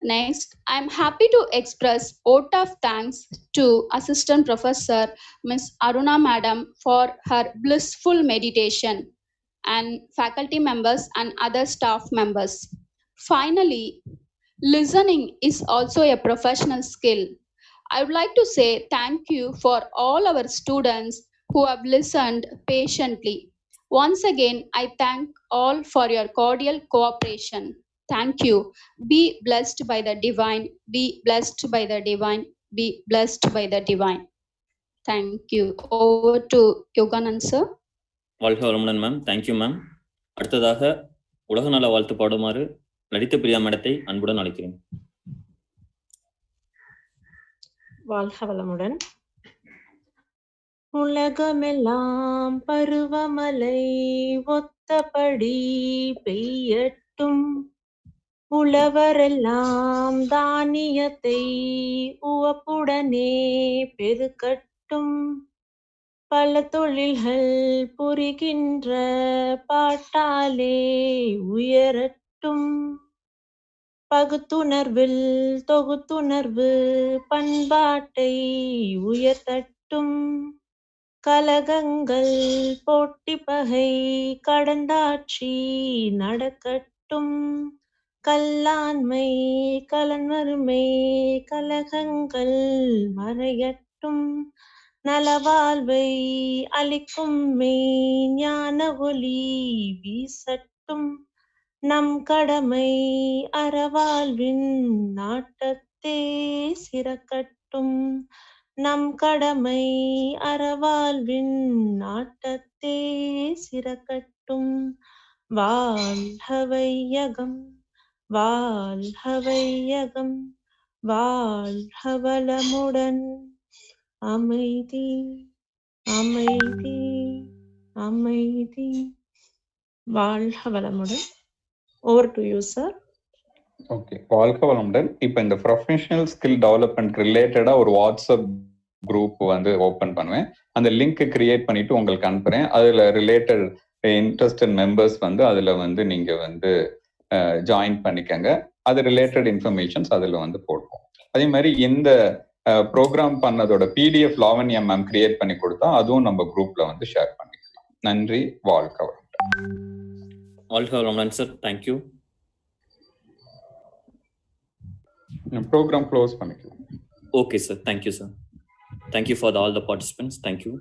Next, I am happy to express vote of thanks to Assistant Professor Ms. Aruna Madam for her blissful meditation, and faculty members and other staff members. Finally, listening is also a professional skill. I would like to say thank you for all our students who have listened patiently. Once again, I thank all for your cordial cooperation. Thank you. Be blessed by the divine. Be blessed by the divine. Be blessed by the divine. Thank you. Over to Yoganand sir. வாழ்க வளமுடன் ma'am. Thank you ma'am. அடுத்ததாக உலக நல வாழ்த்து பாடுமாறு லலித பிரியா மேடத்தை அன்புடன் அழைக்கிறேன். வாழ்க வளமுடன். உலகமெல்லாம் பருவமழை ஒத்தபடி பெய்யட்டும், உழவரெல்லாம் தானியத்தை உவப்புடனே பெருக்கட்டும், பல தொழில்கள் புரிகின்ற பாட்டாலே உயரட்டும், பகுத்துணர்வில் தொகுத்துணர்வு பண்பாட்டை உயர்த்தட்டும், கலகங்கள் போட்டி பகை கடந்தாட்சி நடக்கட்டும், கல்லாண்மை கலன்வறுமை கலகங்கள் மறையட்டும், நலவாழ்வை அளிக்கும் மெய் ஞான ஒளி வீசட்டும், நம் கடமை அறவாழ்வின் நாட்டத்தே சிறக்கட்டும், நம் கடமை அறவாழ்வின் நாட்டத்தே சிறக்கட்டும். வாழ்க வையகம், வாழ்க வையகம், வாழ்க வளமுடன். அமைதி அமைதி அமைதி. வாழ்க வளமுடன். Over to you sir. Okay, வாழ்க வளமுடன். இப்போ இந்த ப்ரொஃபஷனல் ஸ்கில் டெவலப்மெண்ட் ரிலேட்டடா ஒரு வாட்ஸ்அப் குரூப் வந்து ஓப்பன் பண்ணுவேன். அந்த லிங்க் கிரியேட் பண்ணிட்டு உங்களுக்கு அனுப்புறேன். அதுல ரிலேட்டட் இன்ட்ரெஸ்டட் மெம்பர்ஸ் வந்து அதுல வந்து நீங்க வந்து ஜாயின் பண்ணிக்கங்க. அது ரிலேட்டட் இன்ஃபர்மேஷன்ஸ் அதுல வந்து போடுவோம். அதே மாதிரி இந்த ப்ரோக்ராம் பண்ணதோட பிடிஎஃப் லாவண்யா மேம் கிரியேட் பண்ணி கொடுத்தா அதுவும் நம்ம குரூப்ல வந்து ஷேர் பண்ணிக்கலாம். நன்றி. வாழ்க வளமுடன். வாழ்க வளமுடன் சார். தேங்க்யூ. ப்ரோக்ராம் க்ளோஸ் பண்ணிக்கலாம். Okay sir. Thank you sir. Thank you for all the participants. Thank you.